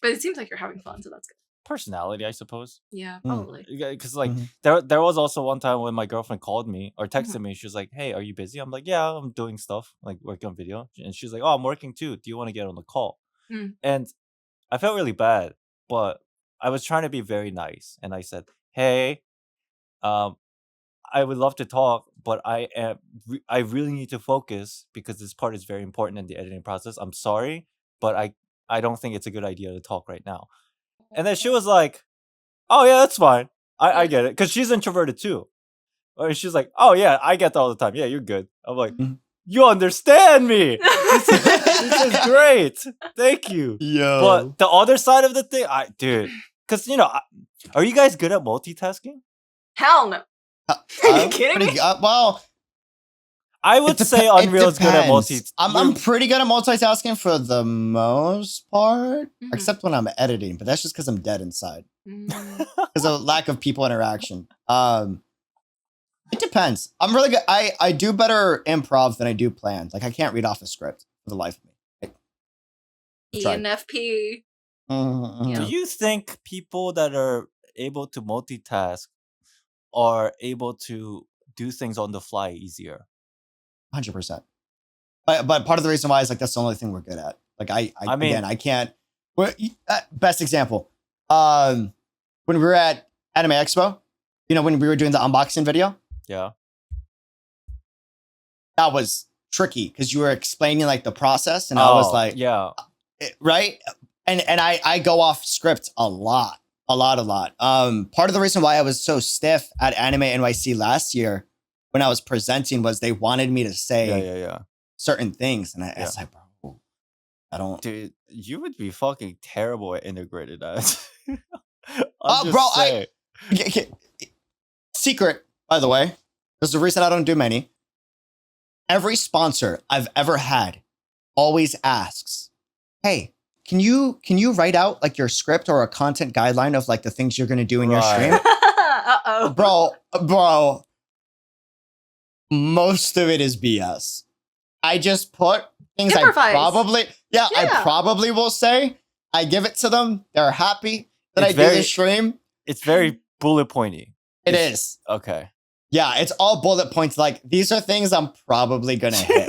A: But it seems like you're having fun, so that's good.
B: Personality, I suppose.
A: Yeah,
C: Mm.
A: probably.
B: Because like
C: Mhm.
B: there was also one time when my girlfriend called me or texted me. She was like, "Hey, are you busy?" I'm like, "Yeah, I'm doing stuff, like working on video." And she's like, "Oh, I'm working too. Do you want to get on the call?"
A: Mm.
B: And I felt really bad, but I was trying to be very nice, and I said, "Hey, I would love to talk, but I really need to focus because this part is very important in the editing process. I'm sorry, but I don't think it's a good idea to talk right now." And then she was like, "Oh yeah, that's fine. I get it," because she's introverted too. Or she's like, "Oh yeah, I get that all the time. Yeah, you're good." I'm like,
C: Mhm.
B: "You understand me. This is great. Thank you."
C: Yo.
B: But the other side of the thing, dude, because are you guys good at multitasking?
A: Hell no. Are you kidding me?
C: Well,
B: I would say Unreal is good at
C: depends. I'm
B: you're-
C: pretty good at multitasking for the most part,
A: Mhm.
C: except when I'm editing. But that's just because I'm dead inside
A: Mm.
C: because of lack of people interaction. It depends. I'm really good. I do better improv than I do plans. Like I can't read off a script for the life of me. That's right.
A: ENFP.
C: Mhm.
B: Do you think people that are able to multitask are able to do things on the fly easier?
C: 100%. But part of the reason why is like that's the only thing we're good at. Like I
B: mean-
C: again I can't. Best example. When we were at Anime Expo, when we were doing the unboxing video,
B: Yeah.
C: that was tricky because you were explaining like the process, and I was like,
B: yeah.
C: right, and I go off script a lot. Part of the reason why I was so stiff at Anime NYC last year when I was presenting was they wanted me to say
B: Yeah.
C: certain things, and I was like, bro, I don't.
B: Dude, you would be fucking terrible at integrated ads.
C: Bro, secret, by the way, there's a reason I don't do many. Every sponsor I've ever had always asks, "Hey, can you write out like your script or a content guideline of like the things you're gonna do in your stream?"
A: Uh-oh.
C: Bro, most of it is BS. I just put things
A: Improvise.
C: I
A: Yeah.
C: probably will say. I give it to them. They're happy that
B: It's
C: I do
B: very-
C: the stream.
B: It's very bullet pointy.
C: It
B: It's-
C: is.
B: Okay.
C: Yeah, it's all bullet points. Like these are things I'm probably gonna hit.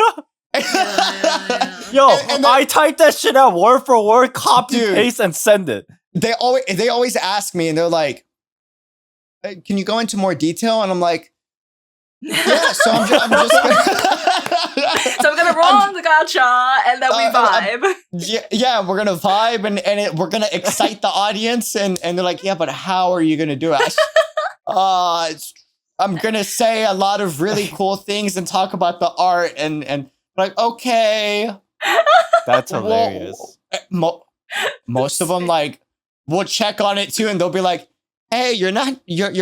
A: Yeah.
B: Yo,
C: And then-
B: I typed that shit out word for word, copy
C: Dude.
B: paste, and send it.
C: They always ask me, and they're like, "Hey, can you go into more detail?" And I'm like, "Yeah." So I'm just
A: So I'm gonna roll on the gacha and then we vibe.
C: yeah, we're gonna vibe and we're gonna excite the audience, and they're like, "Yeah, but how are you gonna do it?" I'm gonna say a lot of really cool things and talk about the art and like, okay.
B: That's hilarious.
C: Most of them like will check on it too, and they'll be like, "Hey, you're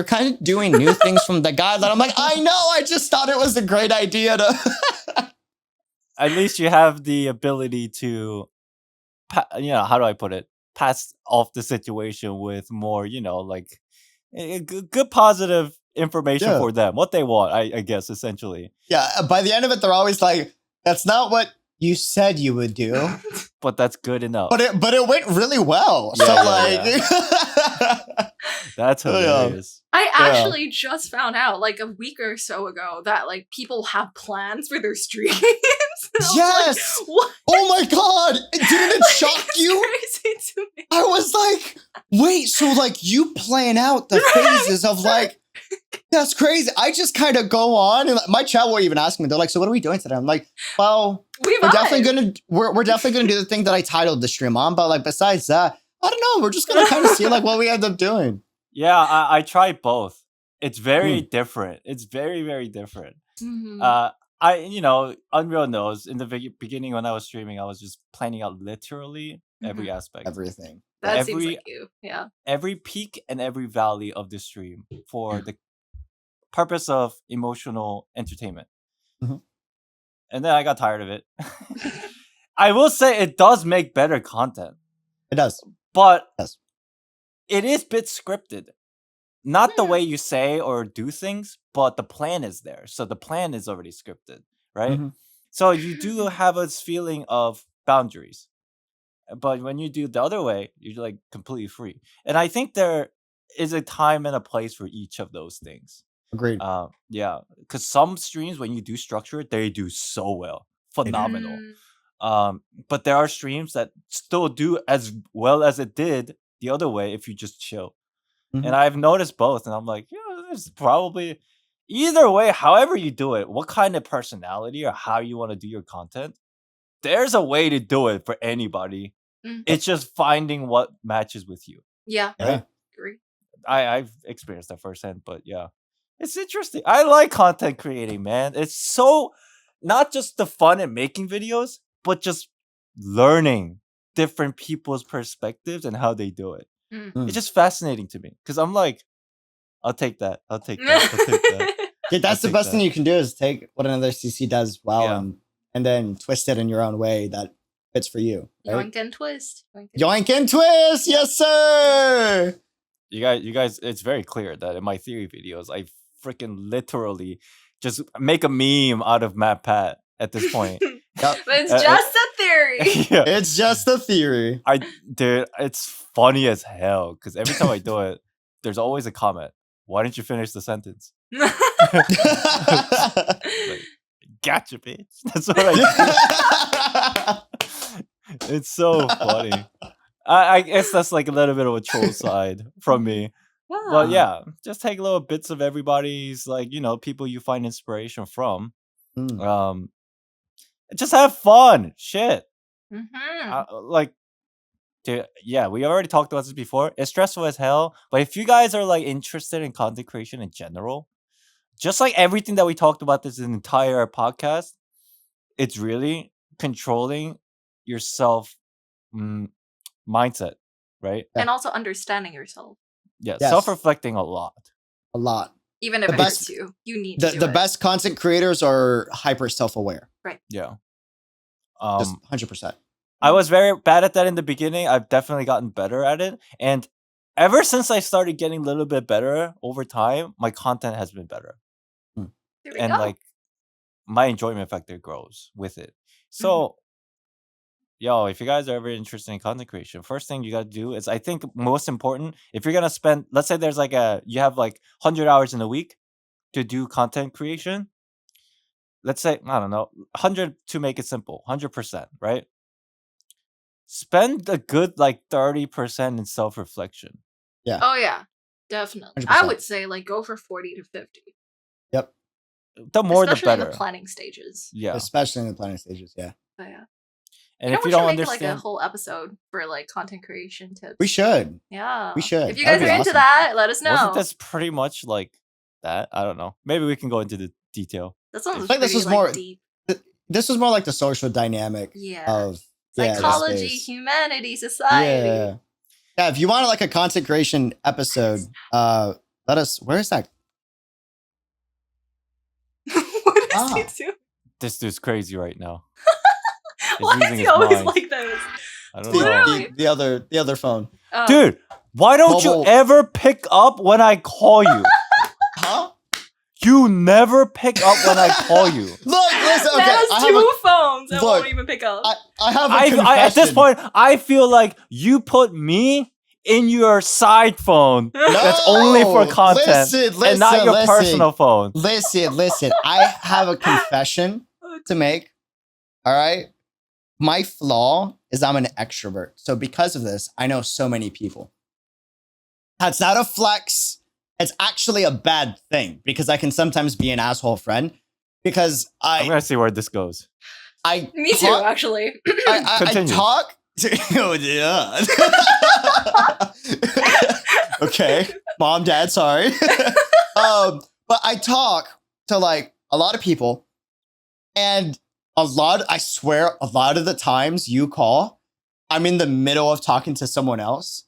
C: kind of doing new things from the guideline." I'm like, "I know, I just thought it was a great idea to."
B: At least you have the ability to, how do I put it? pass off the situation with more, like good positive information for them, what they want, I guess, essentially.
C: Yeah, by the end of it, they're always like, that's not what you said you would do.
B: But that's good enough.
C: But it went really well.
B: Yeah,
C: so
B: like that's hilarious.
A: I actually just found out like a week or so ago that like people have plans for their streams.
C: Yes.
A: Like, what?
C: Oh my god! Didn't it shock you?
A: Crazy to me.
C: I was like, wait, so like you plan out the phases of like, that's crazy. I just kind of go on, and my chat will even ask me. They're like, "So what are we doing today?" I'm like, "Well, we're definitely gonna do the thing that I titled the stream on, but like besides that, I don't know. We're just gonna kind of see like what we end up doing."
B: Yeah, I tried both. It's very different. It's very, very different.
A: Mm-hmm.
B: Unreal knows in the beginning when I was streaming, I was just planning out literally every aspect,
C: everything.
A: That seems like you, yeah.
B: Every peak and every valley of the stream for the purpose of emotional entertainment.
C: Mm-hmm.
B: And then I got tired of it. I will say it does make better content.
C: It does.
B: But it is a bit scripted. Not the way you say or do things, but the plan is there. So the plan is already scripted, right?
C: Mm-hmm.
B: So you do have a feeling of boundaries. But when you do the other way, you're like completely free. And I think there is a time and a place for each of those things.
C: Agreed.
B: Yeah, because some streams, when you do structure it, they do so well. Phenomenal. But there are streams that still do as well as it did the other way if you just chill. Mm-hmm. And I've noticed both, and I'm like, there's probably either way, however you do it, what kind of personality or how you want to do your content, there's a way to do it for anybody. It's just finding what matches with you.
A: Yeah.
B: Right?
A: Agree.
B: I've experienced that firsthand, but yeah. It's interesting. I like content creating, man. It's so not just the fun in making videos, but just learning different people's perspectives and how they do it. It's just fascinating to me because I'm like, I'll take that. I'll take that.
C: Yeah, that's the best thing you can do is take what another CC does well and then twist it in your own way that fits for you. Right?
A: Yoink and twist.
C: Yoink and twist. Yes, sir.
B: You guys, it's very clear that in my theory videos, I freaking literally just make a meme out of Matt Pat at this point.
A: But it's just a theory.
B: Yeah.
C: It's just a theory.
B: Dude, it's funny as hell because every time I do it, there's always a comment. Why didn't you finish the sentence? Like, gotcha, bitch. That's what I do. It's so funny. I guess that's like a little bit of a troll side from me. Yeah. But yeah, just take little bits of everybody's, like, people you find inspiration from. Just have fun. Shit. Dude, yeah, we already talked about this before. It's stressful as hell. But if you guys are like interested in content creation in general, just like everything that we talked about this entire podcast, it's really controlling yourself mindset, right?
A: And also understanding yourself.
B: Yeah, yes. Self-reflecting a lot.
C: A lot.
A: Even if it hurts you, you need to do
C: the best content creators are hyper self-aware.
A: Right.
B: Yeah.
C: Just 100%.
B: I was very bad at that in the beginning. I've definitely gotten better at it. And ever since I started getting a little bit better over time, my content has been better. And like my enjoyment factor grows with it. So, yo, if you guys are ever interested in content creation, first thing you got to do is, I think most important, if you're going to spend, let's say there's like you have like 100 hours in a week to do content creation. Let's say, I don't know, 100 to make it simple, 100%, right? Spend a good like 30% in self-reflection.
C: Yeah.
A: Oh yeah, definitely.
C: 100%.
A: I would say like go for 40 to 50.
C: Yep.
B: The more
A: especially
B: the better.
A: In the planning stages.
B: Yeah.
C: Especially in the planning stages, yeah.
A: But yeah.
B: And if you don't understand,
A: like a whole episode for like content creation tips.
C: We should.
A: Yeah.
C: We should.
A: If you guys are into that, let us know.
B: Wasn't this pretty much like that? I don't know. Maybe we can go into the detail.
A: That sounds
C: like
A: pretty,
C: this was more
A: deep.
C: This was more like the social dynamic of
A: psychology, humanity, society.
C: Yeah, if you want like a content creation episode, let us. Where is that?
A: What is he doing?
B: This dude's crazy right now.
A: Why is he always like this?
B: I don't know.
C: The other phone.
B: Dude, why don't you ever pick up when I call you?
C: Huh?
B: You never pick up when I call you.
C: Look, listen, okay.
A: That has two phones and won't even pick up.
C: I have a confession.
B: At this point, I feel like you put me in your side phone that's only for content and not your personal phone.
C: Listen. I have a confession to make. All right? My flaw is I'm an extrovert. So because of this, I know so many people. That's not a flex. It's actually a bad thing because I can sometimes be an asshole friend because
B: I'm going to see where this goes.
A: Me too, actually.
C: I talk. Oh, yeah. Okay. Mom, dad, sorry. But I talk to like a lot of people and I swear a lot of the times you call, I'm in the middle of talking to someone else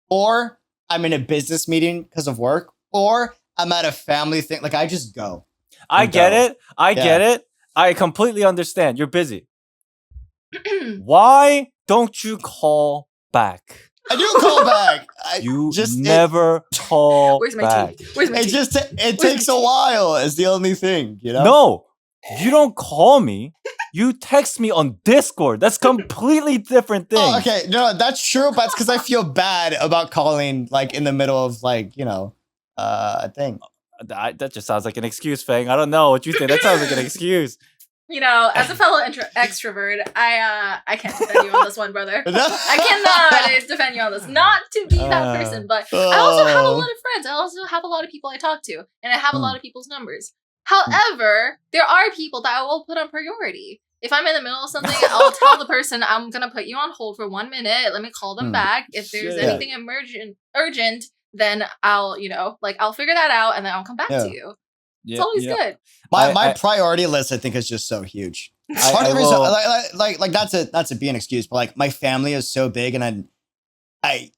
C: or I'm in a business meeting because of work or I'm at a family thing. Like I just go.
B: I get it. Get it. I completely understand. You're busy. Why don't you call back?
C: I do call back.
B: You never call
A: Where's my
B: back.
A: tea? Where's my tea?
C: It takes a while is the only thing, you know?
B: No, you don't call me. You text me on Discord. That's completely different thing.
C: Oh, okay, no, that's true, but that's because I feel bad about calling like in the middle of like, you know, a thing.
B: That just sounds like an excuse, Fang. I don't know what you think. That sounds like an excuse.
A: You know, as a fellow extrovert, I can't defend you on this one, brother. I cannot defend you on this. Not to be that person, but I also have a lot of friends. I also have a lot of people I talk to, and I have a lot of people's numbers. However, there are people that I will put on priority. If I'm in the middle of something, I'll tell the person I'm gonna put you on hold for 1 minute. Let me call them back. If there's anything urgent, then I'll figure that out, and then I'll come back to you. It's always good.
C: My priority list, I think, is just so huge. Part of the reason, like not to be an excuse, but like my family is so big, and I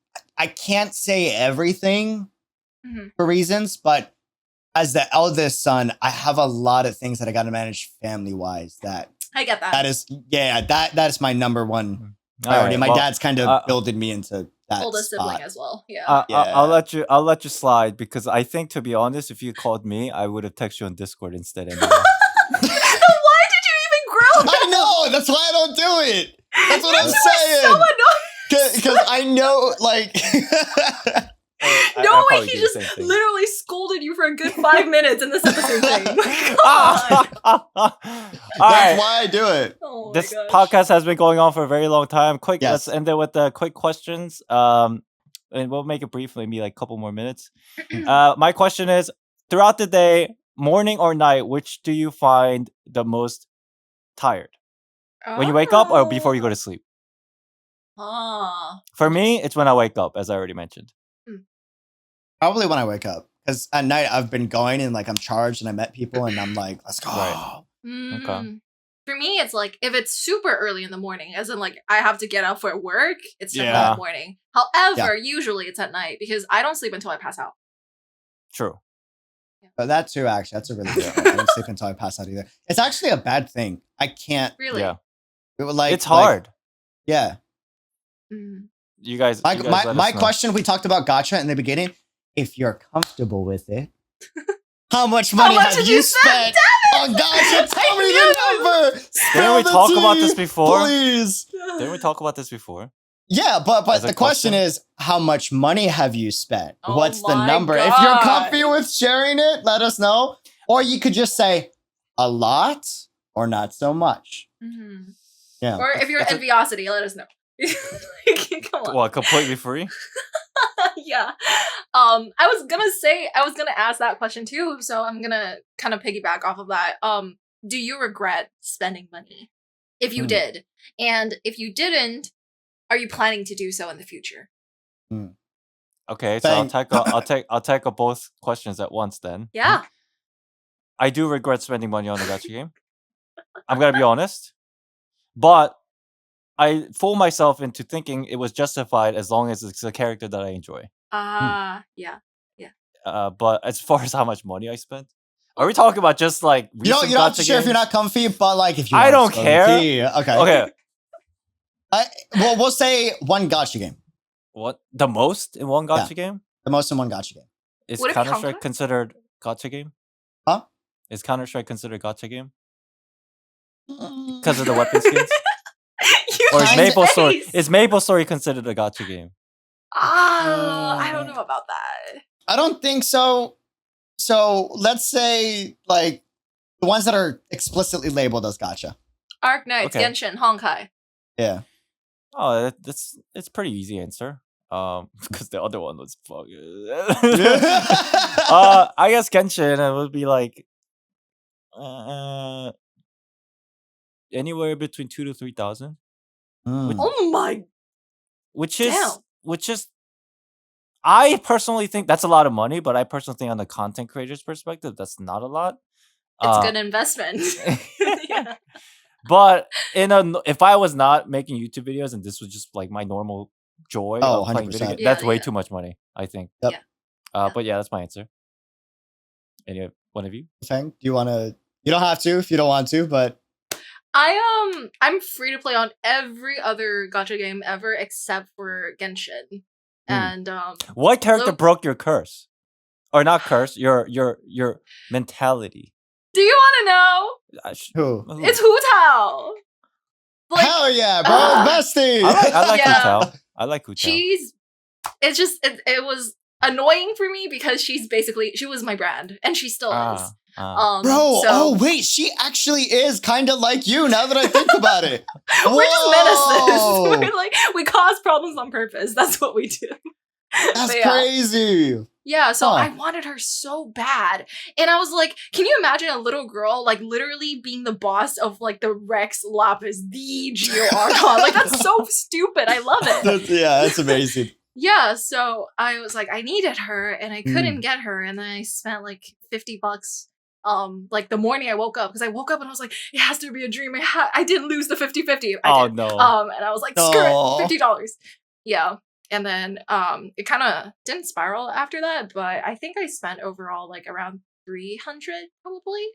C: can't say everything for reasons, but as the eldest son, I have a lot of things that I got to manage family wise. That
A: I get that.
C: That is that is my number one priority. My dad's kind of builded me into that
A: oldest
C: spot.
A: sibling as well. Yeah.
B: I'll let you slide because I think, to be honest, if you called me, I would have texted you on Discord instead. Anyway.
A: Why did you even grow?
C: I know. That's why I don't do it. That's what I'm saying.
A: So annoying.
C: Because I know, like.
A: No way, he just literally scolded you for a good 5 minutes and then said the same thing.
C: That's why I do it.
A: Oh
B: this podcast has been going on for a very long time. Let's end it with the quick questions. And we'll make it brief, maybe like a couple more minutes. My question is, throughout the day, morning or night, which do you find the most tired? When you wake up or before you go to sleep? For me, it's when I wake up, as I already mentioned.
C: Probably when I wake up. Because at night I've been going and like I'm charged and I met people and I'm like, let's go.
B: Right.
A: Okay. For me, it's like if it's super early in the morning, as in like I have to get up for work, it's definitely in the morning. However, usually it's at night because I don't sleep until I pass out.
B: True.
C: But that too, actually, that's a really good point. I don't sleep until I pass out either. It's actually a bad thing. I can't.
A: Really?
B: Yeah.
C: It's
B: hard.
C: Yeah.
B: You guys.
C: My question, we talked about Gacha in the beginning. If you're comfortable with it, how much money have you spent on Gacha? Tell me the number.
B: Didn't we talk about this before?
C: Please.
B: Didn't we talk about this before?
C: Yeah, but the question is, how much money have you spent?
A: Oh,
C: what's the number? God. If you're comfy with sharing it, let us know. Or you could just say a lot or not so much. Yeah.
A: Or if you're enviosity, let us know. Come on.
B: What, completely free?
A: Yeah. I was gonna ask that question too, so I'm gonna kind of piggyback off of that. Do you regret spending money? If you did, and if you didn't, are you planning to do so in the future?
B: Okay, so I'll tackle both questions at once then.
A: Yeah.
B: I do regret spending money on the gacha game. I'm gonna be honest, but I fool myself into thinking it was justified as long as it's a character that I enjoy.
A: Yeah.
B: But as far as how much money I spent, are we talking about just like
C: you don't have to share if you're not comfy, but like if you
B: I don't care.
C: Okay. Well, we'll say one gacha game.
B: What? The most in one gacha game?
C: The most in one gacha game.
B: Is
A: Would it be
B: Counter-Strike
A: Honkai?
B: considered gacha game?
C: Huh?
B: Is Counter-Strike considered gacha game?
C: Because
B: Because of the weapon skins?
A: You
B: Or is
C: Kinda-
B: Maple Story
A: face.
B: is Maple Story considered a gacha game?
A: I don't know about that.
C: I don't think so. So let's say like the ones that are explicitly labeled as gacha.
A: Arc Knights,
B: Okay.
A: Genshin, Honkai.
C: Yeah.
B: Oh, it's pretty easy answer. Because the other one was fucking. I guess Genshin it would be like, anywhere between 2,000 to 3,000,
C: Mm.
A: Oh my!
B: which
A: Damn.
B: is. I personally think that's a lot of money, but I personally think on the content creator's perspective, that's not a lot.
A: It's a good investment. Yeah.
B: But if I was not making YouTube videos and this was just like my normal joy
C: Oh,
B: of playing
C: 100%.
B: video games,
A: Yeah,
B: that's way
A: yeah.
B: too much money, I think.
C: Yep.
A: Yeah.
B: But yeah, that's my answer. Any one of you?
C: Fang, do you want to? You don't have to if you don't want to, but
A: I'm free to play on every other gacha game ever except for Genshin. And
B: What character
A: Hello?
B: broke your curse? Or not curse, your mentality.
A: do you want to know?
C: who?
A: It's Hu Tao. Like,
C: Hell yeah, bro,
A: uh,
C: bestie.
B: I like
A: Yeah.
B: Hu Tao. I like Hu Tao.
A: it's just it was annoying for me because she was my brand and she still is.
C: Bro,
A: so
C: oh wait, she actually is kind of like you now that I think about it.
A: we're just
C: Whoa!
A: menaces. We're like we cause problems on purpose. That's what we do.
C: That's
A: But yeah.
C: crazy.
A: Yeah, so
C: Huh.
A: I wanted her so bad. And I was like, can you imagine a little girl like literally being the boss of like the Rex Lapis, the Geo Archon? Like that's so stupid. I love it.
C: That's amazing.
A: Yeah, so I was like, I needed her and I couldn't get her, and then I spent like $50 like the morning I woke up, because I woke up and I was like, it has to be a dream. I didn't lose the 50-50.
B: Oh
A: I did.
B: no.
A: And I was like, screw
C: Aw.
A: it, $50. Yeah. And then it kind of didn't spiral after that, but I think I spent overall like around 300 probably.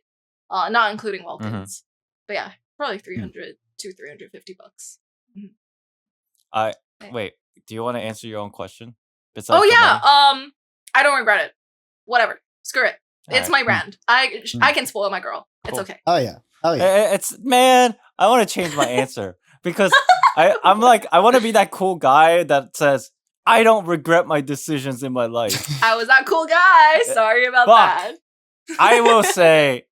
A: Not including Welkins. But yeah, probably 300 to $350.
B: Wait, do you want to answer your own question?
A: Oh
B: Besides the
A: yeah,
B: money?
A: I don't regret it. Whatever. Screw it. It's
B: Alright.
A: my brand. I can spoil my girl. It's
B: Cool.
A: okay.
C: Oh yeah. Oh yeah.
B: It's man, I want to change my answer because I'm like I want to be that cool guy that says I don't regret my decisions in my life.
A: I was that cool guy. Sorry about
B: Fuck.
A: that.
B: I will say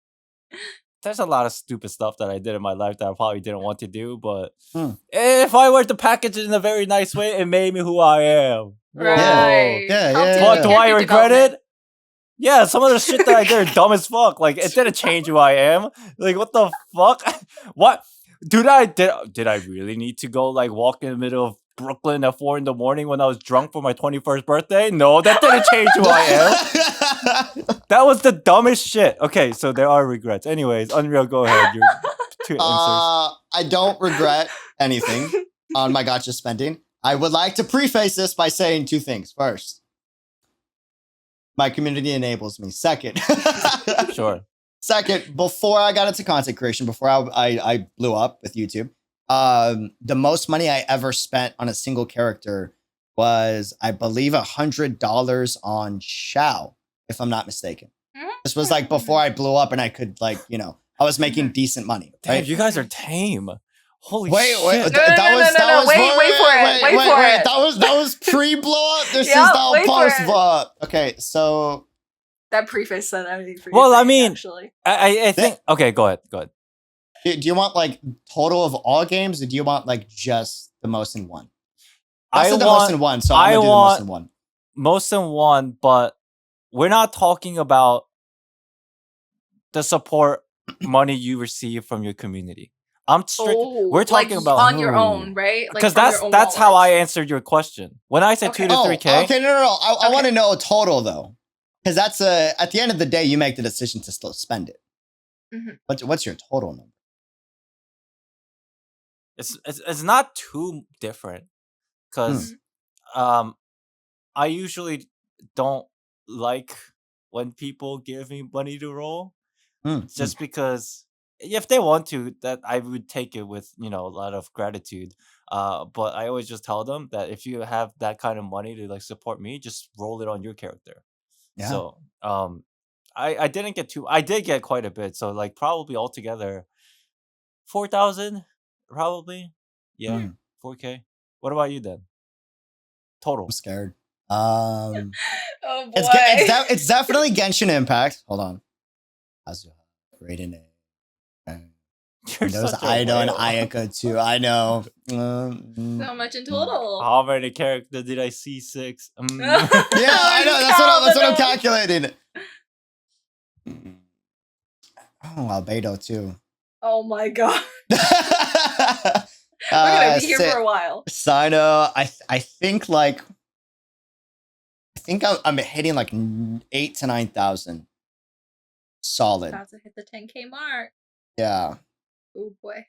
B: there's a lot of stupid stuff that I did in my life that I probably didn't want to do, but if I were to package it in a very nice way, it made me who I am.
A: Right.
C: Yeah,
A: Helped
C: yeah,
A: you
C: yeah.
B: But do I
A: character
B: regret
A: development.
B: it? Yeah, some of the shit that I did are dumb as fuck. Like it didn't change who I am. Like what the fuck? What? Did I really need to go like walk in the middle of Brooklyn at 4 a.m. when I was drunk for my 21st birthday? No, that didn't change who I am. That was the dumbest shit. Okay, so there are regrets. Anyways, Unreal, go ahead. Your two answers.
C: I don't regret anything on my gacha spending. I would like to preface this by saying two things. First, my community enables me. Second,
B: Sure.
C: Second, before I got into content creation, before I blew up with YouTube, the most money I ever spent on a single character was, I believe, $100 on Shao, if I'm not mistaken. This was like before I blew up and I could I was making decent money.
B: Damn,
C: Right?
B: you guys are tame. Holy
C: Wait,
B: shit.
C: wait,
A: No, wait for it.
C: That was pre-blow up. This
A: Yep,
C: is now
A: wait for
C: post
A: it.
C: blow up. Okay, so
A: That preface said everything for you.
B: Well, I mean-
A: actually.
B: I think. Okay, go ahead.
C: do you want like total of all games, or do you want like just the most in one? I said the most in one, so I'm gonna do the most in one.
B: Most in one, but we're not talking about the support money you receive from your community. We're talking about
A: on your own, right? Like,
B: because
A: from your own
B: that's how I
A: wallet.
B: answered your question. When I said
A: Okay.
B: 2 to 3K,
C: Okay, no. I
A: Okay.
C: want to know total though, because that's at the end of the day, you make the decision to still spend it.
A: Mhm.
C: What's your total number?
B: it's not too different because I usually don't like when people give me money to roll, just because if they want to, that I would take it with a lot of gratitude. But I always just tell them that if you have that kind of money to like support me, just roll it on your character.
C: Yeah.
B: So I didn't get I did get quite a bit. So like probably altogether 4,000 probably. Yeah, 4K. What about you then? Total.
C: I'm scared.
A: Oh boy.
C: It's definitely Genshin Impact. Hold on. As Raiden. There's Aido and Ayaka too. I know.
A: So much in total.
B: How many characters did I see? 6.
C: Yeah, I know. That's what I'm calculating. Oh, Albedo too.
A: Oh my god. We're gonna be here for a while.
C: Sino, I think like I'm hitting like 8,000 to 9,000. Solid.
A: About to hit the 10K mark.
C: Yeah.
A: Oh boy.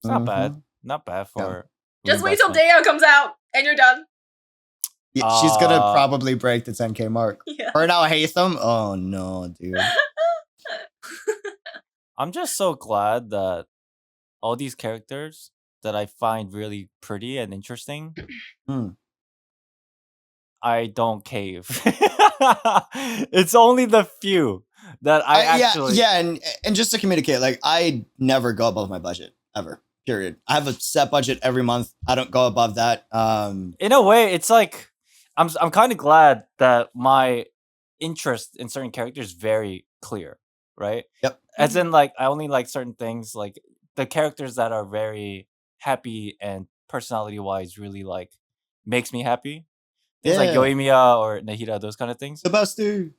B: It's not bad. Not bad for.
A: Just wait till Deo comes out and you're done.
C: Yeah, she's gonna probably break the 10K mark.
A: Yeah.
C: Or now Hatham. Oh no, dude.
B: I'm just so glad that all these characters that I find really pretty and interesting, I don't cave. It's only the few that I actually.
C: Yeah, and just to communicate, like I never go above my budget ever. Period. I have a set budget every month. I don't go above that.
B: In a way, it's like I'm kind of glad that my interest in certain characters is very clear, right?
C: Yep.
B: As in, like I only like certain things, like the characters that are very happy and personality-wise really like makes me happy. Things like Yoimiya or Nahida, those kind of things.
C: The best dude.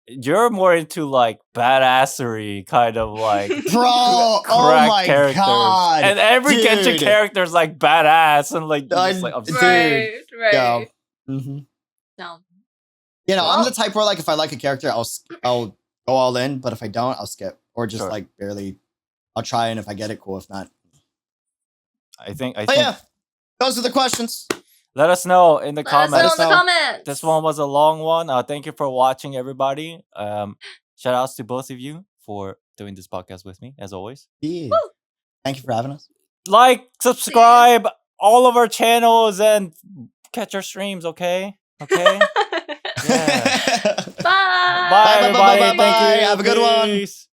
B: You're more into like badassery kind of like
C: bro. Oh my
B: characters.
C: god!
B: And every Genshin character is like badass and like just like
A: right.
C: Yeah. Mm-hmm.
A: No.
C: You know, I'm the type where like if I like a character, I'll go all in, but if I don't, I'll skip or just like barely. I'll try, and if I get it, cool. If not,
B: I think.
C: Yeah, those are the questions.
B: Let us know in the comments.
A: Let us know in the comments.
B: This one was a long one. Thank you for watching, everybody. Shout outs to both of you for doing this podcast with me, as always.
C: Yeah. Thank you for having us.
B: Like, subscribe, all of our channels, and catch our streams, okay? Okay? Yeah.
A: Bye.
B: Bye, everybody. Thank you.
C: Have a good one.
B: Peace.